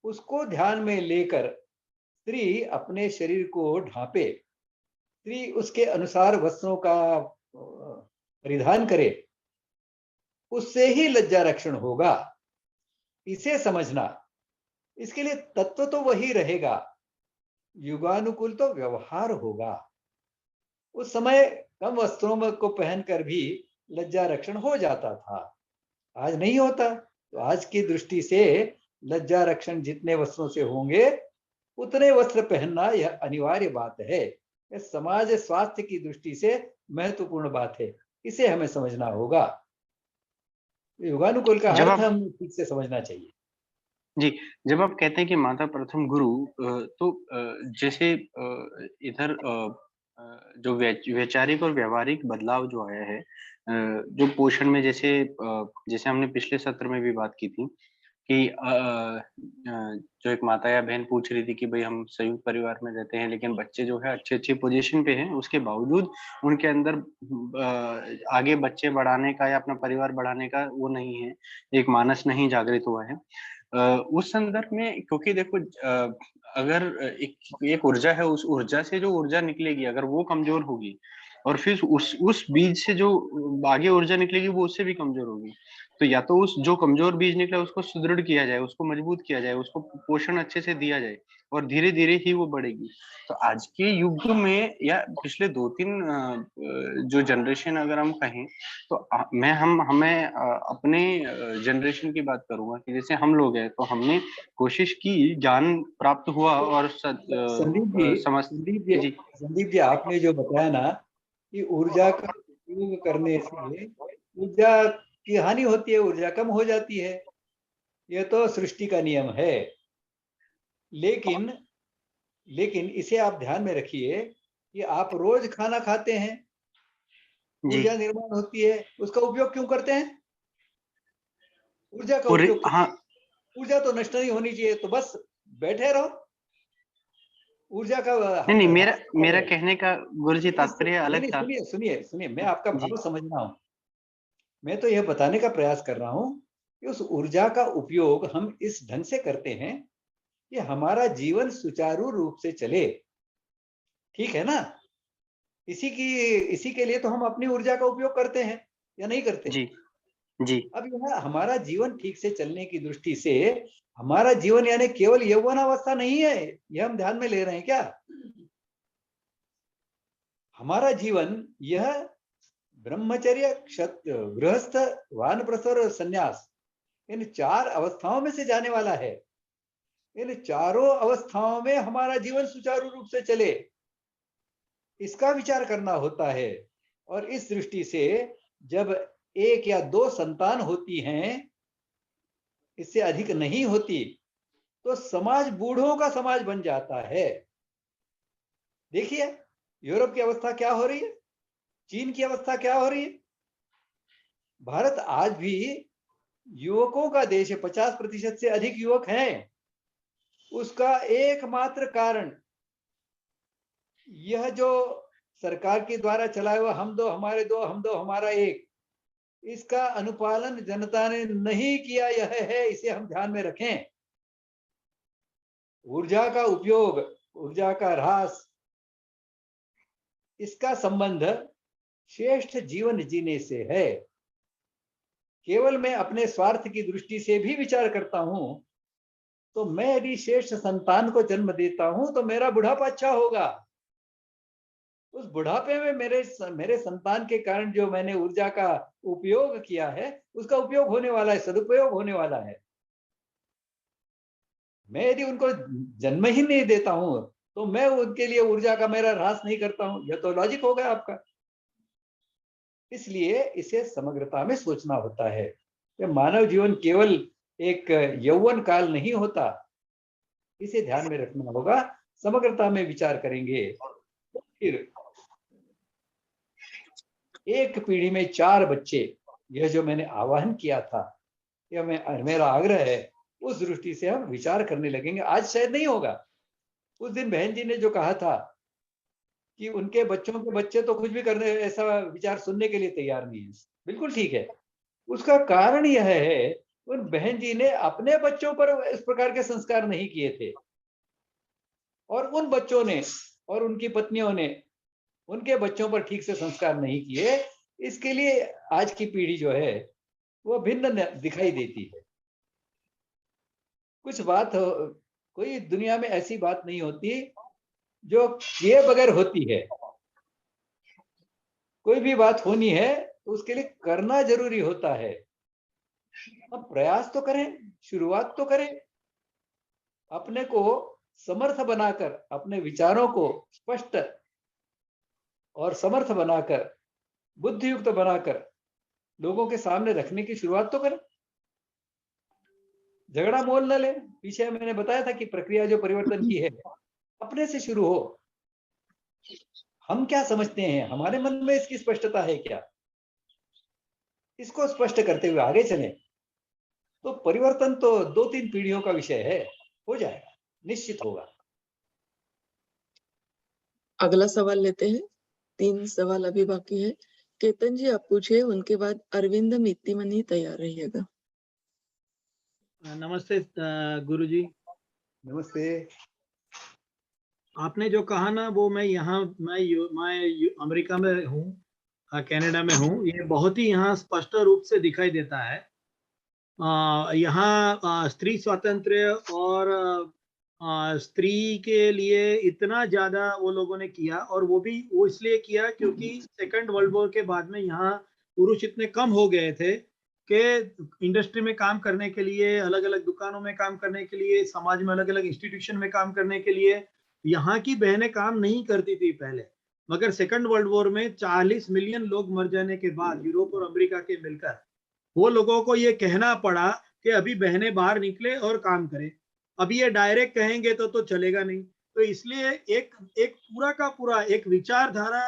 उसको ध्यान में लेकर स्त्री अपने शरीर को ढांपे, स्त्री उसके अनुसार वस्त्रों का परिधान करे, उससे ही लज्जा रक्षण होगा। इसे समझना। इसके लिए तत्व तो वही रहेगा, युगानुकूल तो व्यवहार होगा। उस समय कम वस्त्रों को पहनकर भी लज्जा रक्षण हो जाता था, आज नहीं होता। तो आज की दृष्टि से लज्जा रक्षण जितने वस्त्रों से होंगे उतने वस्त्र पहनना यह अनिवार्य बात है। यह समाज स्वास्थ्य की दृष्टि से महत्वपूर्ण बात है, इसे हमें समझना होगा। युगानुकूल का जब अर्थ आप हम ठीक से समझना चाहिए। जी, जब आप कहते हैं कि माता प्रथम गुरु, तो जैसे इधर जो वैचारिक और व्यावहारिक बदलाव जो आया है, जो पोषण में, जैसे हमने पिछले सत्र में भी बात की थी कि जो एक माता या बहन पूछ रही थी कि भाई हम संयुक्त परिवार में रहते हैं लेकिन बच्चे जो है अच्छी पोजीशन पे हैं, उसके बावजूद उनके अंदर आगे बच्चे बढ़ाने का या अपना परिवार बढ़ाने का वो नहीं है, एक मानस नहीं जागृत हुआ है। उस संदर्भ में, क्योंकि देखो, अगर एक ऊर्जा है, उस ऊर्जा से जो ऊर्जा निकलेगी अगर वो कमजोर होगी, और फिर उस बीज से जो आगे ऊर्जा निकलेगी वो उससे भी कमजोर होगी। तो या तो उस जो कमजोर बीज निकला उसको सुदृढ़ किया जाए, उसको मजबूत किया जाए, उसको पोषण अच्छे से दिया जाए, और धीरे धीरे ही वो बढ़ेगी। तो आज के युग में या पिछले 2-3 जो जनरेशन अगर हम कहें, तो हमें अपने जनरेशन की बात करूंगा कि जैसे हम लोग हैं तो हमने कोशिश की, ज्ञान प्राप्त हुआ और संदीप जी, समझ। संदीप जी, जी संदीप जी, आपने जो बताया ना कि ऊर्जा का उपयोग करने से ऊर्जा की हानि होती है, ऊर्जा कम हो जाती है, यह तो सृष्टि का नियम है। लेकिन लेकिन इसे आप ध्यान में रखिए कि आप रोज खाना खाते हैं, जी। ऊर्जा निर्माण होती है, उसका उपयोग क्यों करते हैं? ऊर्जा का और उपयोग हाँ, ऊर्जा तो नष्ट नहीं होनी चाहिए, तो बस बैठे रहो। ऊर्जा का नहीं नहीं, मेरा ह्रास हो मेरा रहा है। कहने का गुरुजी तात्पर्य नहीं अलग नहीं, था। सुनिए सुनिए सुनिए, मैं आपका जी भाव समझना हूं। मैं तो यह बताने का प्रयास कर रहा हूं कि उस ऊर्जा का उपयोग हम इस ढंग से करते हैं कि हमारा जीवन सुचारू रूप से चले, ठीक है ना? इसी के लिए तो हम अपनी ऊर्जा का उपयोग करते हैं, या नहीं करते? जी जी। अब यह हमारा जीवन ठीक से चलने की दृष्टि से हमारा जीवन यानी केवल यौवनावस्था नहीं है, यह हम ध्यान में ले रहे हैं क्या? हमारा जीवन यह ब्रह्मचर्य, क्षत्र, गृहस्थ, वानप्रस्थ और संन्यास, इन 4 अवस्थाओं में से जाने वाला है। इन चारों अवस्थाओं में हमारा जीवन सुचारू रूप से चले, इसका विचार करना होता है। और इस दृष्टि से जब 1 या 2 संतान होती हैं, इससे अधिक नहीं होती, तो समाज बूढ़ों का समाज बन जाता है। देखिए यूरोप की अवस्था क्या हो रही है, चीन की अवस्था क्या हो रही है। भारत आज भी युवकों का देश है, 50% से अधिक युवक हैं। उसका एकमात्र कारण यह जो सरकार के द्वारा चलाया हुआ हम दो हमारे दो, हम दो हमारा एक, इसका अनुपालन जनता ने नहीं किया, यह है, इसे हम ध्यान में रखें। ऊर्जा का उपयोग, ऊर्जा का ह्रास, इसका संबंध श्रेष्ठ जीवन जीने से है। केवल मैं अपने स्वार्थ की दृष्टि से भी विचार करता हूं, तो मैं यदि श्रेष्ठ संतान को जन्म देता हूं तो मेरा बुढ़ापा अच्छा होगा। उस बुढ़ापे में मेरे संतान के कारण जो मैंने ऊर्जा का उपयोग किया है, उसका उपयोग होने वाला है, सदुपयोग होने वाला है। मैं यदि उनको जन्म ही नहीं देता हूं तो मैं उनके लिए ऊर्जा का मेरा ह्रास नहीं करता हूं, यह तो लॉजिक हो गया आपका। इसलिए इसे समग्रता में सोचना होता है कि मानव जीवन केवल एक यौवन काल नहीं होता, इसे ध्यान में रखना होगा। समग्रता में विचार करेंगे तो फिर एक पीढ़ी में 4 बच्चे, यह जो मैंने आह्वान किया था, यह मेरा आग्रह है, उस दृष्टि से हम विचार करने लगेंगे। आज शायद नहीं होगा। उस दिन बहन जी ने जो कहा था कि उनके बच्चों के बच्चे तो कुछ भी करने, ऐसा विचार सुनने के लिए तैयार नहीं है, बिल्कुल ठीक है। उसका कारण यह है, उन बहन जी ने अपने बच्चों पर इस प्रकार के संस्कार नहीं किए थे, और उन बच्चों ने और उनकी पत्नियों ने उनके बच्चों पर ठीक से संस्कार नहीं किए। इसके लिए आज की पीढ़ी जो है वो भिन्न दिखाई देती है। कुछ बात कोई दुनिया में ऐसी बात नहीं होती जो किए बगैर होती है। कोई भी बात होनी है तो उसके लिए करना जरूरी होता है। अब प्रयास तो करें, शुरुआत तो करें, अपने को समर्थ बनाकर, अपने विचारों को स्पष्ट और समर्थ बनाकर, बुद्धियुक्त बनाकर लोगों के सामने रखने की शुरुआत तो करें। झगड़ा मोल न ले। पीछे मैंने बताया था कि प्रक्रिया जो परिवर्तन की है अपने से शुरू हो। हम क्या समझते हैं, हमारे मन में इसकी स्पष्टता है क्या, इसको स्पष्ट करते हुए आगे चलें तो परिवर्तन तो 2-3 पीढ़ियों का विषय है, हो जाएगा, निश्चित होगा। अगला सवाल लेते हैं। 3 सवाल अभी बाकी है। केतन जी आप पूछिए, उनके बाद अरविंद मित्तिमनी तैयार रहिएगा। नमस्ते गुरुजी। नमस्ते। आपने जो कहा ना वो मैं अमेरिका में हूँ, कनाडा में हूँ, ये बहुत ही यहाँ स्पष्ट रूप से दिखाई देता है। यहाँ स्त्री स्वातंत्र्य और स्त्री के लिए इतना ज्यादा वो लोगों ने किया, और वो इसलिए किया क्योंकि सेकंड वर्ल्ड वॉर के बाद में यहाँ पुरुष इतने कम हो गए थे कि इंडस्ट्री में काम करने के लिए, अलग अलग दुकानों में काम करने के लिए, समाज में अलग अलग इंस्टीट्यूशन में काम करने के लिए यहाँ की बहनें काम नहीं करती थी पहले। मगर सेकंड वर्ल्ड वॉर में 40 मिलियन लोग मर जाने के बाद यूरोप और अमेरिका के मिलकर वो लोगों को ये कहना पड़ा कि अभी बहनें बाहर निकले और काम करें। अभी ये डायरेक्ट कहेंगे तो चलेगा नहीं। तो इसलिए एक पूरा का पूरा एक विचारधारा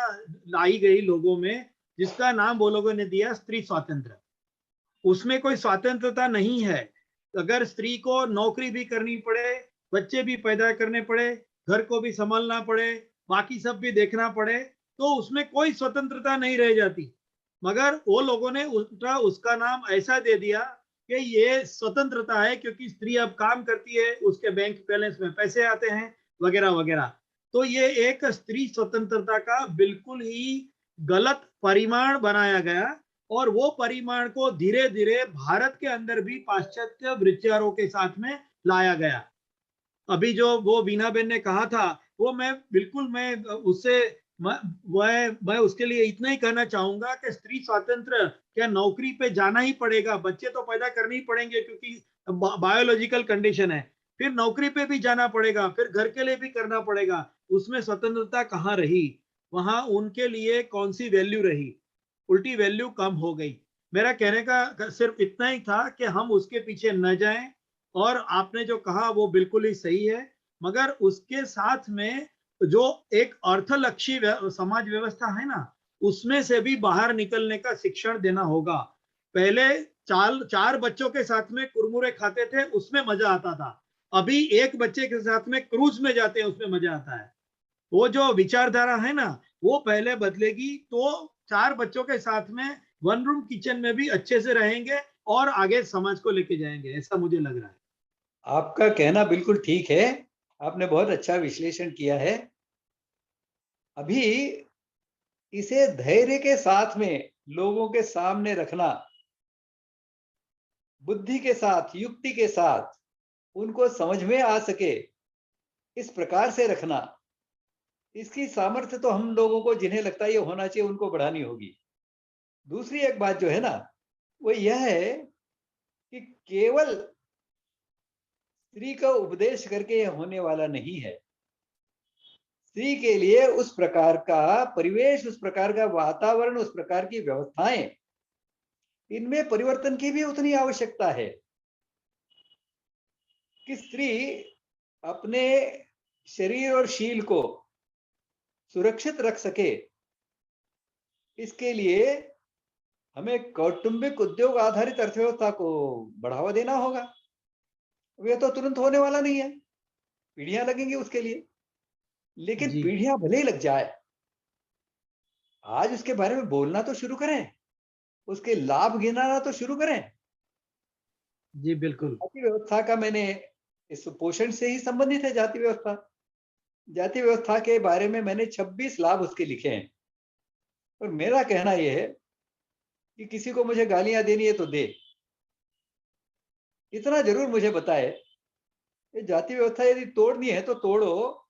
लाई गई लोगों में, जिसका नाम वो लोगों ने दिया स्त्री स्वातंत्र। उसमें कोई स्वतंत्रता नहीं है। अगर स्त्री को नौकरी भी करनी पड़े, बच्चे भी पैदा करने पड़े, घर को भी संभालना पड़े, बाकी सब भी देखना पड़े, तो उसमें कोई स्वतंत्रता नहीं रह जाती। मगर वो लोगों ने उल्टा उसका नाम ऐसा दे दिया कि ये स्वतंत्रता है, क्योंकि स्त्री अब काम करती है, उसके बैंक बैलेंस में पैसे आते हैं वगैरह वगैरह। तो ये एक स्त्री स्वतंत्रता का बिल्कुल ही गलत परिमाण बनाया गया, और वो परिमाण को धीरे धीरे भारत के अंदर भी पाश्चात्य विचारों के साथ में लाया गया। अभी जो वो बीनाबेन ने कहा था, वो मैं उससे मैं उसके लिए इतना ही कहना चाहूंगा कि स्त्री स्वातंत्र क्या नौकरी पे जाना ही पड़ेगा, बच्चे तो पैदा करने ही पड़ेंगे क्योंकि बायोलॉजिकल कंडीशन है, फिर नौकरी पे भी जाना पड़ेगा, फिर घर के लिए भी करना पड़ेगा, उसमें स्वतंत्रता कहाँ रही? वहां उनके लिए कौन सी वैल्यू रही? उल्टी वैल्यू कम हो गई। मेरा कहने का सिर्फ इतना ही था कि हम उसके पीछे न जाएं, और आपने जो कहा वो बिल्कुल ही सही है, मगर उसके साथ में जो एक अर्थलक्षी समाज व्यवस्था है ना, उसमें से भी बाहर निकलने का शिक्षण देना होगा। पहले चार बच्चों के साथ में कुरमुरे खाते थे, उसमें मजा आता था। अभी एक बच्चे के साथ में क्रूज में जाते हैं, उसमें मजा आता है। वो जो विचारधारा है ना, वो पहले बदलेगी तो 4 बच्चों के साथ में वन रूम किचन में भी अच्छे से रहेंगे और आगे समाज को लेके जाएंगे, ऐसा मुझे लग रहा है। आपका कहना बिल्कुल ठीक है, आपने बहुत अच्छा विश्लेषण किया है। अभी इसे धैर्य के साथ में लोगों के सामने रखना, बुद्धि के साथ, युक्ति के साथ उनको समझ में आ सके इस प्रकार से रखना, इसकी सामर्थ्य तो हम लोगों को जिन्हें लगता है ये होना चाहिए उनको बढ़ानी होगी। दूसरी एक बात जो है ना, वो यह है कि केवल स्त्री का उपदेश करके यह होने वाला नहीं है। स्त्री के लिए उस प्रकार का परिवेश, उस प्रकार का वातावरण, उस प्रकार की व्यवस्थाएं, इनमें परिवर्तन की भी उतनी आवश्यकता है कि स्त्री अपने शरीर और शील को सुरक्षित रख सके। इसके लिए हमें कौटुंबिक उद्योग आधारित अर्थव्यवस्था को बढ़ावा देना होगा। यह तो तुरंत होने वाला नहीं है, पीढ़ियां लगेंगी उसके लिए, लेकिन जी पीढ़ियां भले ही लग जाए, आज उसके बारे में बोलना तो शुरू करें, उसके लाभ गिनाना तो शुरू करें। जी बिल्कुल। जाति व्यवस्था का मैंने इस पोषण से ही संबंधित है जाति व्यवस्था। जाति व्यवस्था के बारे में मैंने 26 लाभ उसके लिखे हैं। और मेरा कहना यह है कि किसी को मुझे गालियां देनी है तो दे, इतना जरूर मुझे बताए ये जाति व्यवस्था यदि तोड़नी है तो तोड़ो,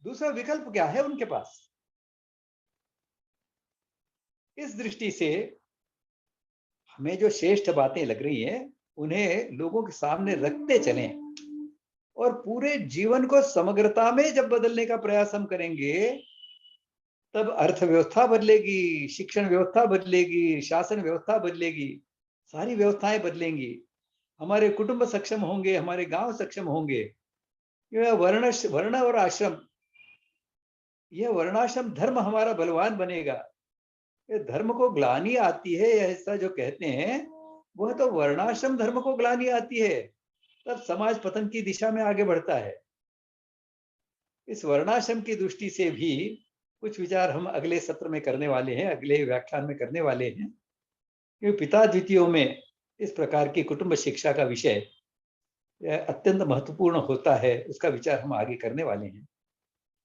दूसरा विकल्प क्या है उनके पास। इस दृष्टि से हमें जो श्रेष्ठ बातें लग रही हैं उन्हें लोगों के सामने रखते चलें, और पूरे जीवन को समग्रता में जब बदलने का प्रयास हम करेंगे तब अर्थव्यवस्था बदलेगी, शिक्षण व्यवस्था बदलेगी, शासन व्यवस्था बदलेगी, सारी व्यवस्थाएं बदलेंगी, हमारे कुटुंब सक्षम होंगे, हमारे गांव सक्षम होंगे। यह वर्ण और आश्रम, यह वर्णाश्रम धर्म हमारा बलवान बनेगा। ये धर्म को ग्लानि आती है, यह हिस्सा जो कहते हैं वह तो वर्णाश्रम धर्म को ग्लानि आती है, तब समाज पतन की दिशा में आगे बढ़ता है। इस वर्णाश्रम की दृष्टि से भी कुछ विचार हम अगले सत्र में करने वाले हैं, अगले व्याख्यान में करने वाले हैं, क्योंकि पिता द्वितीयों में इस प्रकार की कुटुंब शिक्षा का विषय अत्यंत महत्वपूर्ण होता है, उसका विचार हम आगे करने वाले हैं।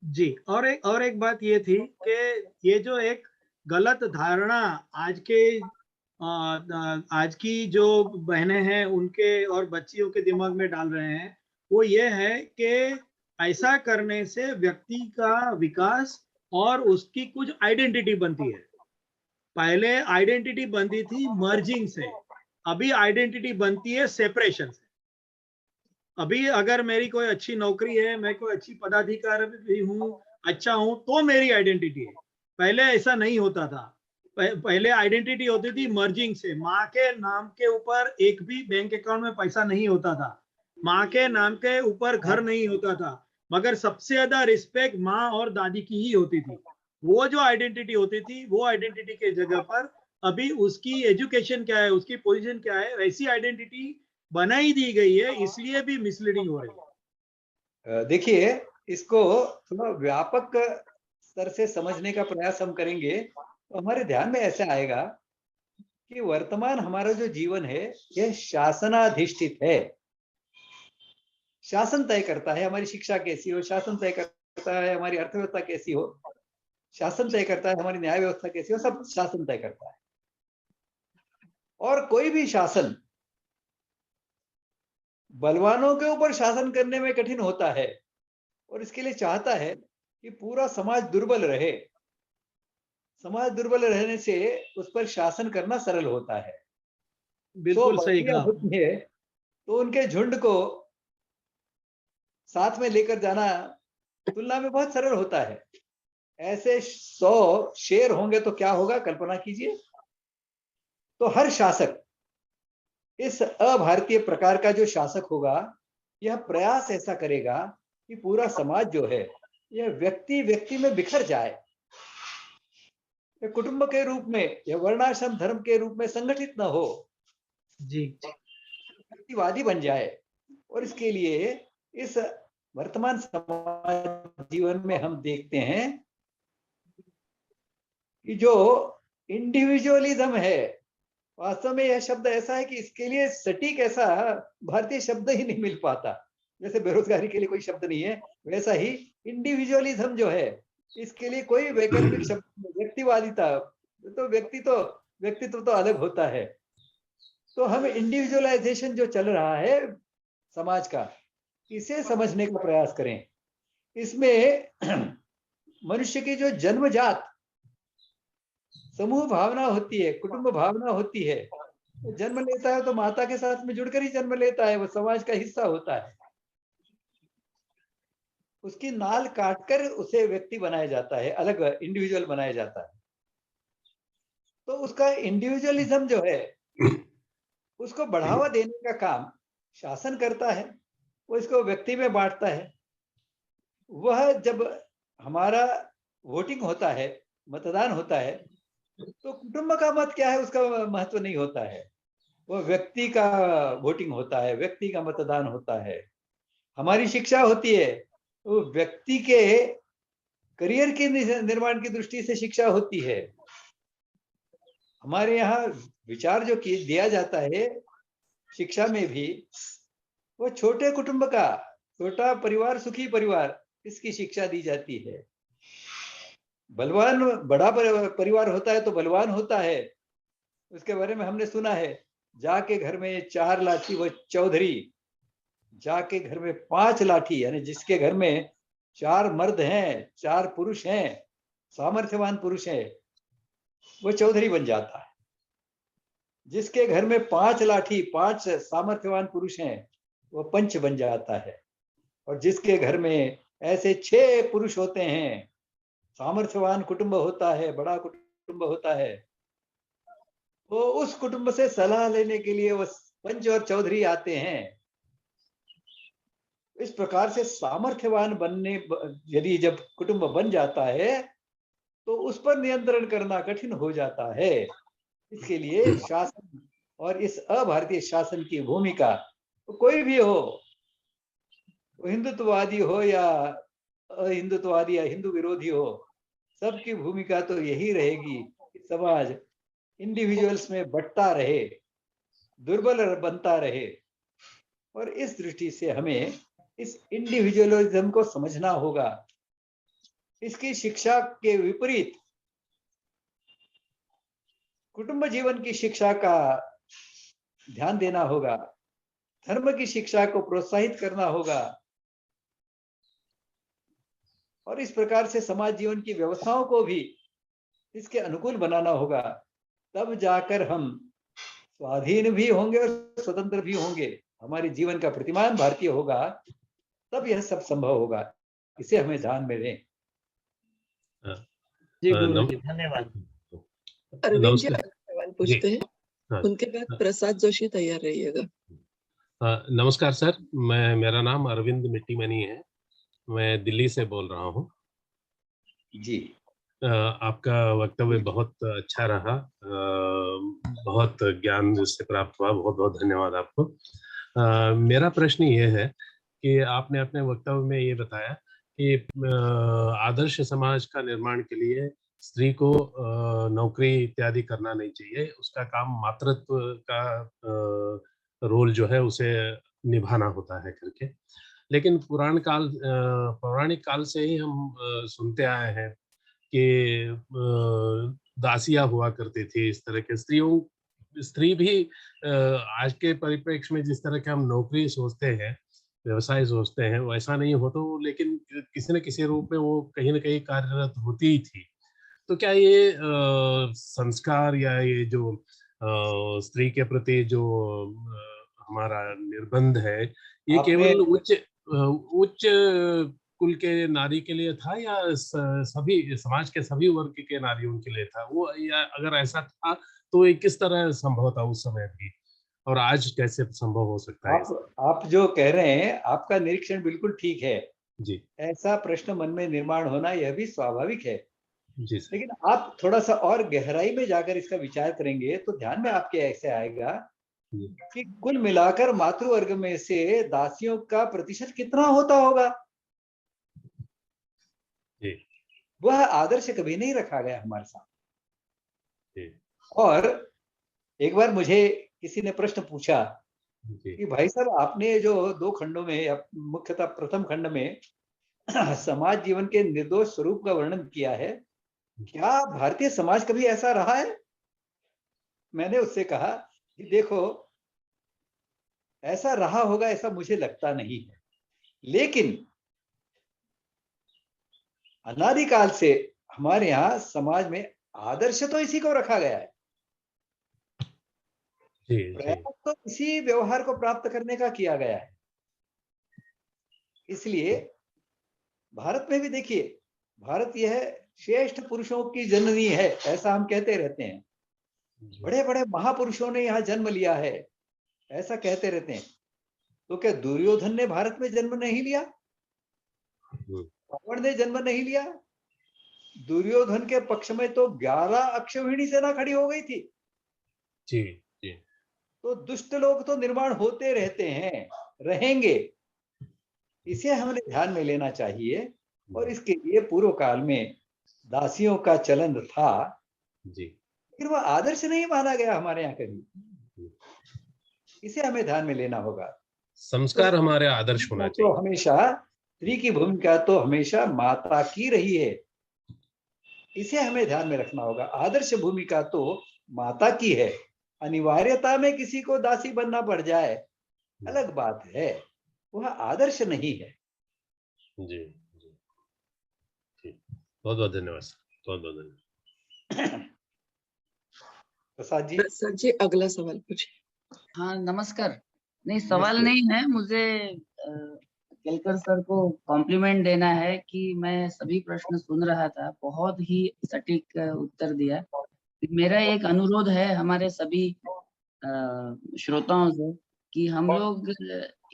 जी, और एक बात ये थी कि ये जो एक गलत धारणा आज के आज की जो बहनें हैं उनके और बच्चियों के दिमाग में डाल रहे हैं, वो ये है कि ऐसा करने से व्यक्ति का विकास और उसकी कुछ आइडेंटिटी बनती है। पहले आइडेंटिटी बनती थी मर्जिंग से, अभी आइडेंटिटी बनती है सेपरेशन से। अभी अगर मेरी कोई अच्छी नौकरी है, मैं कोई अच्छी पदाधिकारी हूँ, अच्छा हूँ, तो मेरी आइडेंटिटी है। पहले ऐसा नहीं होता था। पहले आइडेंटिटी होती थी मर्जिंग से। माँ के नाम के ऊपर एक भी बैंक अकाउंट में पैसा नहीं होता था, माँ के नाम के ऊपर घर नहीं होता था, मगर सबसे ज्यादा रिस्पेक्ट माँ और दादी की ही होती थी। वो जो आइडेंटिटी होती थी, वो आइडेंटिटी के जगह पर अभी उसकी एजुकेशन क्या है, उसकी पोजीशन क्या है, वैसी आइडेंटिटी बनाई दी गई है, इसलिए भी मिसलीडिंग हो रही है। देखिए, इसको थोड़ा व्यापक स्तर से समझने का प्रयास हम करेंगे तो हमारे ध्यान में ऐसे आएगा कि वर्तमान हमारा जो जीवन है यह शासनाधिष्ठित है। शासन तय करता है हमारी शिक्षा कैसी हो, शासन तय करता है हमारी अर्थव्यवस्था कैसी हो, शासन तय करता है हमारी न्याय व्यवस्था कैसी हो, सब शासन तय करता है। और कोई भी शासन बलवानों के ऊपर शासन करने में कठिन होता है, और इसके लिए चाहता है कि पूरा समाज दुर्बल रहे। समाज दुर्बल रहने से उस पर शासन करना सरल होता है। बिल्कुल सही बस्तियां कहा। होती है तो उनके झुंड को साथ में लेकर जाना तुलना में बहुत सरल होता है। ऐसे 100 शेर होंगे तो क्या होगा, कल्पना कीजिए। तो हर शासक, इस अभारतीय प्रकार का जो शासक होगा, यह प्रयास ऐसा करेगा कि पूरा समाज जो है यह व्यक्ति व्यक्ति में बिखर जाए, यह कुटुंब के रूप में या वर्णाश्रम धर्म के रूप में संगठित न हो, जी व्यक्तिवादी बन जाए। और इसके लिए इस वर्तमान समाज जीवन में हम देखते हैं कि जो इंडिविजुअलिज्म है, वास्तव में यह शब्द ऐसा है कि इसके लिए सटीक ऐसा भारतीय शब्द ही नहीं मिल पाता। जैसे बेरोजगारी के लिए कोई शब्द नहीं है, वैसा ही इंडिविजुअलिज्म जो है, इसके लिए कोई वैकल्पिक शब्द नहीं। व्यक्तिवादिता, तो व्यक्तित्व तो अलग होता है। तो हम इंडिविजुअलाइजेशन जो चल रहा है समाज का, इसे समझने का प्रयास करें। इसमें मनुष्य की जो जन्मजात समूह भावना होती है, कुटुंब भावना होती है, वो जन्म लेता है तो माता के साथ में जुड़कर ही जन्म लेता है, वो समाज का हिस्सा होता है। उसकी नाल काटकर उसे व्यक्ति बनाया जाता है, अलग इंडिविजुअल बनाया जाता है। तो उसका इंडिविजुअलिज्म जो है, उसको बढ़ावा देने का काम शासन करता है, वो इसको व्यक्ति में बांटता है। वह जब हमारा वोटिंग होता है, मतदान होता है, तो कुटुंब का मत क्या है उसका महत्व नहीं होता है, वो व्यक्ति का वोटिंग होता है, व्यक्ति का मतदान होता है। हमारी शिक्षा होती है, वो व्यक्ति के करियर के निर्माण की दृष्टि से शिक्षा होती है। हमारे यहाँ विचार जो दिया जाता है शिक्षा में भी, वो छोटे कुटुंब का, छोटा परिवार सुखी परिवार, इसकी शिक्षा दी जाती है। बलवान बड़ा परिवार होता है तो बलवान होता है, उसके बारे में हमने सुना है। जाके घर में 4 लाठी वो चौधरी, जाके घर में 5 लाठी, यानी जिसके घर में 4 मर्द हैं, 4 पुरुष हैं, सामर्थ्यवान पुरुष हैं, वो चौधरी बन जाता है। जिसके घर में 5 लाठी, 5 सामर्थ्यवान पुरुष हैं, वो पंच बन जाता है। और जिसके घर में ऐसे 6 पुरुष होते हैं, सामर्थ्यवान कुटुंब होता है, बड़ा कुटुंब होता है, तो उस कुटुंब से सलाह लेने के लिए वो पंच और चौधरी आते हैं। इस प्रकार से सामर्थ्यवान बनने, यदि जब कुटुंब बन जाता है तो उस पर नियंत्रण करना कठिन हो जाता है। इसके लिए शासन, और इस अभारतीय शासन की भूमिका, तो कोई भी हो, हिंदुत्ववादी हो या अहिंदुत्ववादी या हिंदू विरोधी हो, सबकी भूमिका तो यही रहेगी कि समाज इंडिविजुअल्स में बंटता रहे, दुर्बल बनता रहे। और इस दृष्टि से हमें इस इंडिविजुअलिज्म को समझना होगा। इसकी शिक्षा के विपरीत कुटुंब जीवन की शिक्षा का ध्यान देना होगा, धर्म की शिक्षा को प्रोत्साहित करना होगा, और इस प्रकार से समाज जीवन की व्यवस्थाओं को भी इसके अनुकूल बनाना होगा। तब जाकर हम स्वाधीन भी होंगे और स्वतंत्र भी होंगे, हमारे जीवन का प्रतिमान भारतीय होगा, तब यह सब संभव होगा। इसे हमें ध्यान में दें। जी गुरुजी, धन्यवाद। अरविंद जी नमस्कार सवाल पूछते हैं, हाँ। उनके बाद प्रसाद जोशी तैयार रहिएगा। नमस्कार सर, मेरा नाम अरविंद मिट्टीमनी है, मैं दिल्ली से बोल रहा हूँ। जी, आपका वक्तव्य बहुत अच्छा रहा, बहुत ज्ञान इससे प्राप्त हुआ, बहुत बहुत धन्यवाद आपको। मेरा प्रश्न ये है कि आपने अपने वक्तव्य में ये बताया कि आदर्श समाज का निर्माण के लिए स्त्री को नौकरी इत्यादि करना नहीं चाहिए, उसका काम मातृत्व का रोल जो है उसे निभाना होता है करके। लेकिन पौराणिक काल से ही हम सुनते आए हैं कि दासियां हुआ करती थी, इस तरह के स्त्रियों स्त्री भी आज के परिप्रेक्ष्य में जिस तरह के हम नौकरी सोचते हैं, व्यवसाय सोचते हैं, वैसा नहीं हो तो, लेकिन किसी न किसी रूप में वो कहीं न कहीं कार्यरत होती ही थी। तो क्या ये संस्कार या ये जो स्त्री के प्रति जो हमारा निर्बंध है, ये आपने केवल उच्च कुल के नारी के लिए था या सभी समाज के सभी वर्ग के नारियों के लिए था? वो, या अगर ऐसा था तो ये किस तरह संभव था उस समय भी, और आज कैसे संभव हो सकता है? आप जो कह रहे हैं, आपका निरीक्षण बिल्कुल ठीक है। जी, ऐसा प्रश्न मन में निर्माण होना यह भी स्वाभाविक है। जी सर। लेकिन आप थोड़ा सा और गहराई में जाकर इसका विचार करेंगे तो ध्यान में आपके ऐसे आएगा जी, कि कुल मिलाकर मातृवर्ग में से दासियों का प्रतिशत कितना होता होगा। जी, वह आदर्श कभी नहीं रखा गया हमारे साथ। जी, और एक बार मुझे किसी ने प्रश्न पूछा जी, कि भाई साहब, आपने जो 2 खंडों में, मुख्यतः प्रथम खंड में समाज जीवन के निर्दोष स्वरूप का वर्णन किया है, क्या भारतीय समाज कभी ऐसा रहा है? मैंने उससे कहा कि देखो, ऐसा रहा होगा ऐसा मुझे लगता नहीं है, लेकिन अनादिकाल से हमारे यहाँ समाज में आदर्श तो इसी को रखा गया है। जी, प्रयास तो इसी व्यवहार को प्राप्त करने का किया गया है। इसलिए भारत में भी देखिए, भारत यह श्रेष्ठ पुरुषों की जननी है, ऐसा हम कहते रहते हैं। बड़े बड़े महापुरुषों ने यहाँ जन्म लिया है, ऐसा कहते रहते हैं। तो क्या दुर्योधन ने भारत में जन्म नहीं लिया? रावण ने जन्म नहीं लिया? दुर्योधन के पक्ष में तो 11 अक्षौहिणी सेना खड़ी हो गई थी। जी, जी, तो दुष्ट लोग तो निर्माण होते रहते हैं, रहेंगे। इसे हमें ध्यान में लेना चाहिए। और इसके लिए पूर्व काल में दासियों का चलन था, जी, लेकिन वह आदर्श नहीं माना गया हमारे यहाँ कभी। इसे हमें ध्यान में लेना होगा। संस्कार हमारे आदर्श होना तो चाहिए। हमेशा स्त्री की भूमिका तो हमेशा माता की रही है, इसे हमें ध्यान में रखना होगा। आदर्श भूमिका तो माता की है। अनिवार्यता में किसी को दासी बनना पड़ जाए, अलग बात है, वह आदर्श नहीं है। जी, जी, जी। बहुत बहुत धन्यवाद सर, बहुत बहुत धन्यवाद। प्रसाद जी। प्रसाद जी, अगला सवाल पूछिए। हाँ नमस्कार। नहीं सवाल नमस्ते। नहीं है, मुझे केलकर सर को कॉम्प्लीमेंट देना है कि मैं सभी प्रश्न सुन रहा था, बहुत ही सटीक उत्तर दिया। मेरा एक अनुरोध है हमारे सभी श्रोताओं से कि हम लोग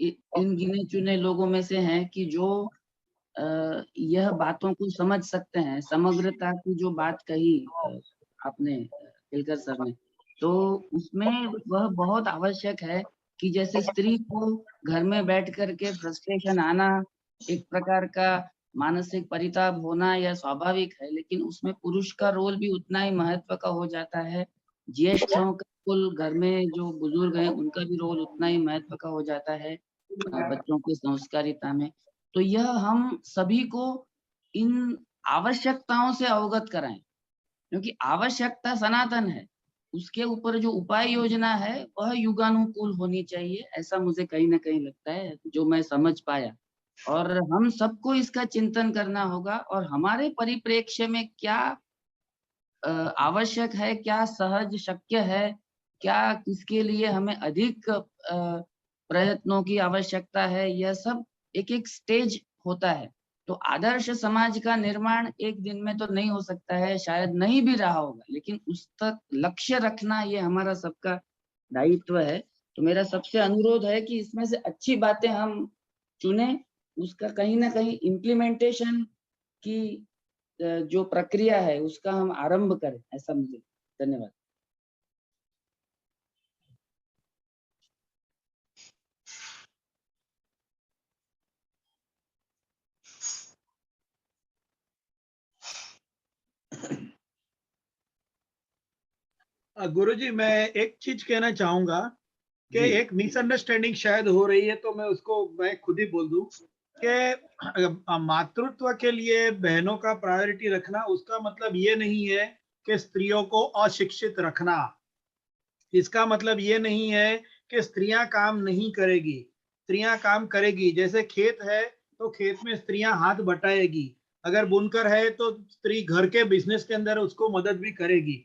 इन गिने चुने लोगों में से हैं कि जो यह बातों को समझ सकते हैं, समग्रता की जो बात कही आपने केलकर सर ने, तो उसमें वह बहुत आवश्यक है कि जैसे स्त्री को घर में बैठ करके फ्रस्ट्रेशन आना, एक प्रकार का मानसिक परिताप होना यह स्वाभाविक है, लेकिन उसमें पुरुष का रोल भी उतना ही महत्व का हो जाता है। ज्येष्ठों का रोल, घर में जो बुजुर्ग हैं उनका भी रोल उतना ही महत्व का हो जाता है बच्चों की संस्कारिता में। तो यह हम सभी को इन आवश्यकताओं से अवगत कराएं, क्योंकि आवश्यकता सनातन है, उसके ऊपर जो उपाय योजना है वह युगानुकूल होनी चाहिए, ऐसा मुझे कहीं ना कहीं लगता है, जो मैं समझ पाया। और हम सबको इसका चिंतन करना होगा और हमारे परिप्रेक्ष्य में क्या आवश्यक है, क्या सहज शक्य है, क्या किसके लिए हमें अधिक प्रयत्नों की आवश्यकता है, यह सब एक एक स्टेज होता है। तो आदर्श समाज का निर्माण एक दिन में तो नहीं हो सकता है, शायद नहीं भी रहा होगा, लेकिन उस तक लक्ष्य रखना ये हमारा सबका दायित्व है। तो मेरा सबसे अनुरोध है कि इसमें से अच्छी बातें हम चुने, उसका कहीं ना कहीं इम्प्लीमेंटेशन की जो प्रक्रिया है उसका हम आरंभ करें, ऐसा मुझे। धन्यवाद। गुरुजी, मैं एक चीज कहना चाहूंगा कि जी। एक मिसअंडरस्टैंडिंग शायद हो रही है, तो मैं उसको मैं खुद ही बोल दूं कि मातृत्व के लिए बहनों का प्रायोरिटी रखना, उसका मतलब ये नहीं है कि स्त्रियों को अशिक्षित रखना। इसका मतलब ये नहीं है कि स्त्रियां काम नहीं करेगी, स्त्रियां काम करेगी। जैसे खेत है तो खेत में स्त्रियां हाथ बटाएगी, अगर बुनकर है तो स्त्री घर के बिजनेस के अंदर उसको मदद भी करेगी,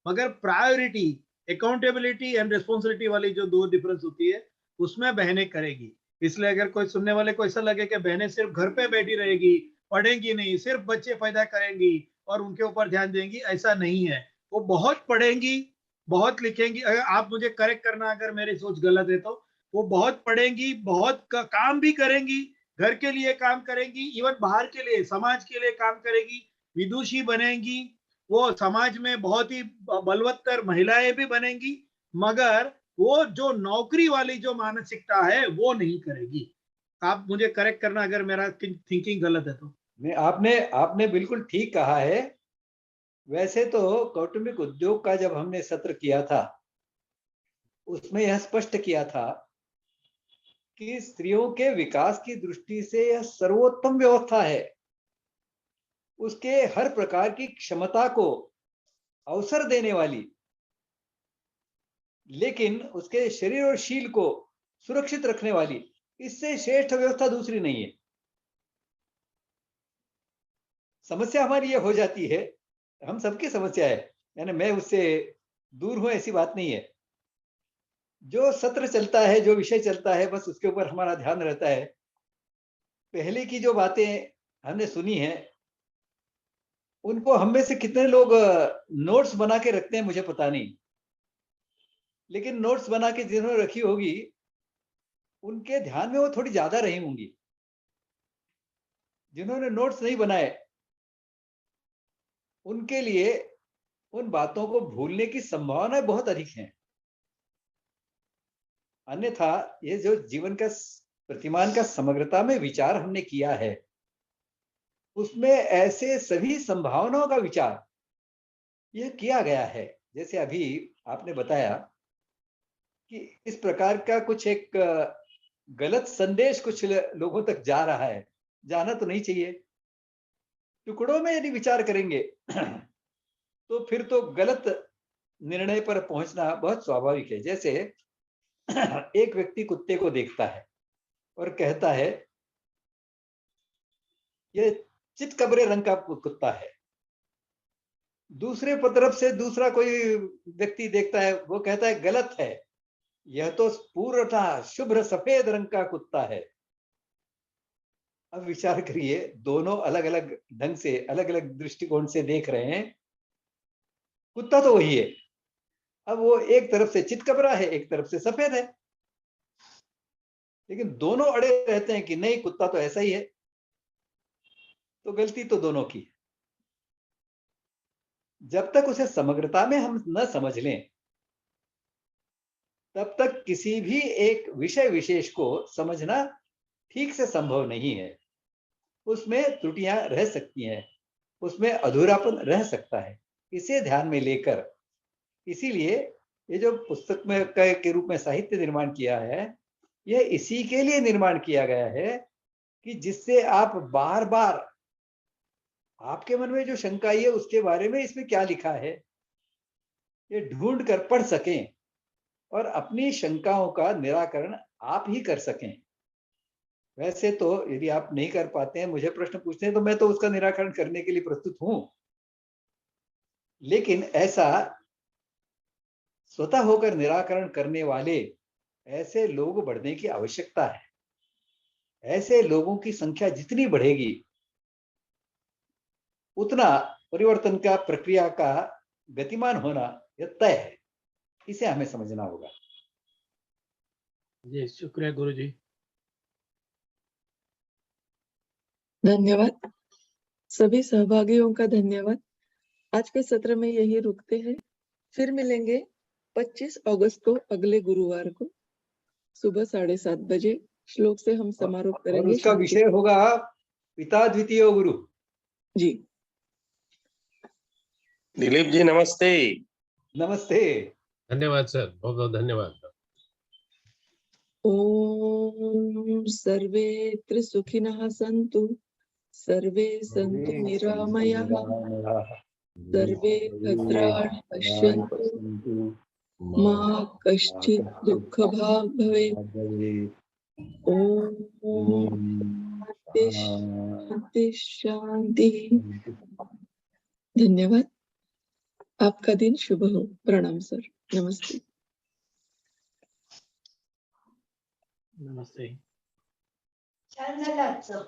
मगर प्रायोरिटी अकाउंटेबिलिटी एंड रिस्पॉन्सिबिलिटी वाली जो दो डिफरेंस होती है उसमें बहनें करेगी। इसलिए अगर कोई सुनने वाले को ऐसा लगे कि बहनें सिर्फ घर पे बैठी रहेगी, पढ़ेंगी नहीं, सिर्फ बच्चे पैदा करेंगी और उनके ऊपर ध्यान देंगी, ऐसा नहीं है। वो बहुत पढ़ेंगी, बहुत लिखेंगी। अगर आप मुझे करेक्ट करना अगर मेरी सोच गलत है तो, वो बहुत पढ़ेंगी, बहुत काम भी करेंगी, घर के लिए काम करेंगी, इवन बाहर के लिए समाज के लिए काम करेगी, विदुषी बनेंगी, वो समाज में बहुत ही बलवत्तर महिलाएं भी बनेंगी, मगर वो जो नौकरी वाली जो मानसिकता है वो नहीं करेगी। आप मुझे करेक्ट करना अगर मेरा थिंकिंग गलत है तो। नहीं, आपने बिल्कुल ठीक कहा है। वैसे तो कौटुंबिक उद्योग का जब हमने सत्र किया था उसमें यह स्पष्ट किया था कि स्त्रियों के विकास की दृष्टि से यह सर्वोत्तम व्यवस्था है। उसके हर प्रकार की क्षमता को अवसर देने वाली, लेकिन उसके शरीर और शील को सुरक्षित रखने वाली, इससे श्रेष्ठ व्यवस्था दूसरी नहीं है। समस्या हमारी ये हो जाती है, हम सबकी समस्या है, यानी मैं उससे दूर हूं ऐसी बात नहीं है। जो सत्र चलता है, जो विषय चलता है, बस उसके ऊपर हमारा ध्यान रहता है। पहले की जो बातें हमने सुनी है उनको हम में से कितने लोग नोट्स बना के रखते हैं मुझे पता नहीं, लेकिन नोट्स बना के जिन्होंने रखी होगी उनके ध्यान में वो थोड़ी ज्यादा रही होंगी। जिन्होंने नोट्स नहीं बनाए उनके लिए उन बातों को भूलने की संभावनाएं बहुत अधिक हैं। अन्यथा ये जो जीवन का प्रतिमान का समग्रता में विचार हमने किया है उसमें ऐसे सभी संभावनाओं का विचार यह किया गया है। जैसे अभी आपने बताया कि इस प्रकार का कुछ एक गलत संदेश कुछ लोगों तक जा रहा है, जाना तो नहीं चाहिए। टुकड़ों में यदि विचार करेंगे तो फिर तो गलत निर्णय पर पहुंचना बहुत स्वाभाविक है। जैसे एक व्यक्ति कुत्ते को देखता है और कहता है ये चितकबरे रंग का कुत्ता है। दूसरे तरफ से दूसरा कोई व्यक्ति देखता है, वो कहता है गलत है, यह तो पूर्णतः शुभ्र सफेद रंग का कुत्ता है। अब विचार करिए, दोनों अलग अलग ढंग से, अलग अलग दृष्टिकोण से देख रहे हैं, कुत्ता तो वही है। अब वो एक तरफ से चितकबरा है, एक तरफ से सफेद है, लेकिन दोनों अड़े रहते हैं कि नहीं कुत्ता तो ऐसा ही है। तो गलती तो दोनों की। जब तक उसे समग्रता में हम न समझ लें तब तक किसी भी एक विषय विशेष को समझना ठीक से संभव नहीं है। उसमें त्रुटियां रह सकती हैं, उसमें अधूरापन रह सकता है। इसे ध्यान में लेकर, इसीलिए ये जो पुस्तक में के रूप में साहित्य निर्माण किया है, यह इसी के लिए निर्माण किया गया है कि जिससे आप बार बार आपके मन में जो शंका है उसके बारे में इसमें क्या लिखा है ये ढूंढ कर पढ़ सकें और अपनी शंकाओं का निराकरण आप ही कर सकें। वैसे तो यदि आप नहीं कर पाते हैं, मुझे प्रश्न पूछते हैं, तो मैं तो उसका निराकरण करने के लिए प्रस्तुत हूं, लेकिन ऐसा स्वतः होकर निराकरण करने वाले ऐसे लोग बढ़ने की आवश्यकता है। ऐसे लोगों की संख्या जितनी बढ़ेगी उतना परिवर्तन का प्रक्रिया का गतिमान होना यह तय है। इसे हमें समझना होगा। जी शुक्रिया गुरु जी। धन्यवाद सभी सहभागियों का धन्यवाद। आज के सत्र में यही रुकते हैं, फिर मिलेंगे 25 अगस्त को अगले गुरुवार को सुबह 7:30 बजे। श्लोक से हम समारोह और करेंगे। उसका विषय होगा पिता द्वितीय गुरु जी। दिलीप जी नमस्ते। नमस्ते। धन्यवाद सर, बहुत बहुत धन्यवाद। ओम सर्वे सुखिनः सन्तु, सर्वे सन्तु निरामयाः, सर्वे भद्राणि पश्यन्तु मा कश्चित् दुःखभाग् भवेत्। ओम शांति शांति। धन्यवाद। आपका दिन शुभ हो। प्रणाम सर। नमस्ते। नमस्ते। छान झालं आजचं.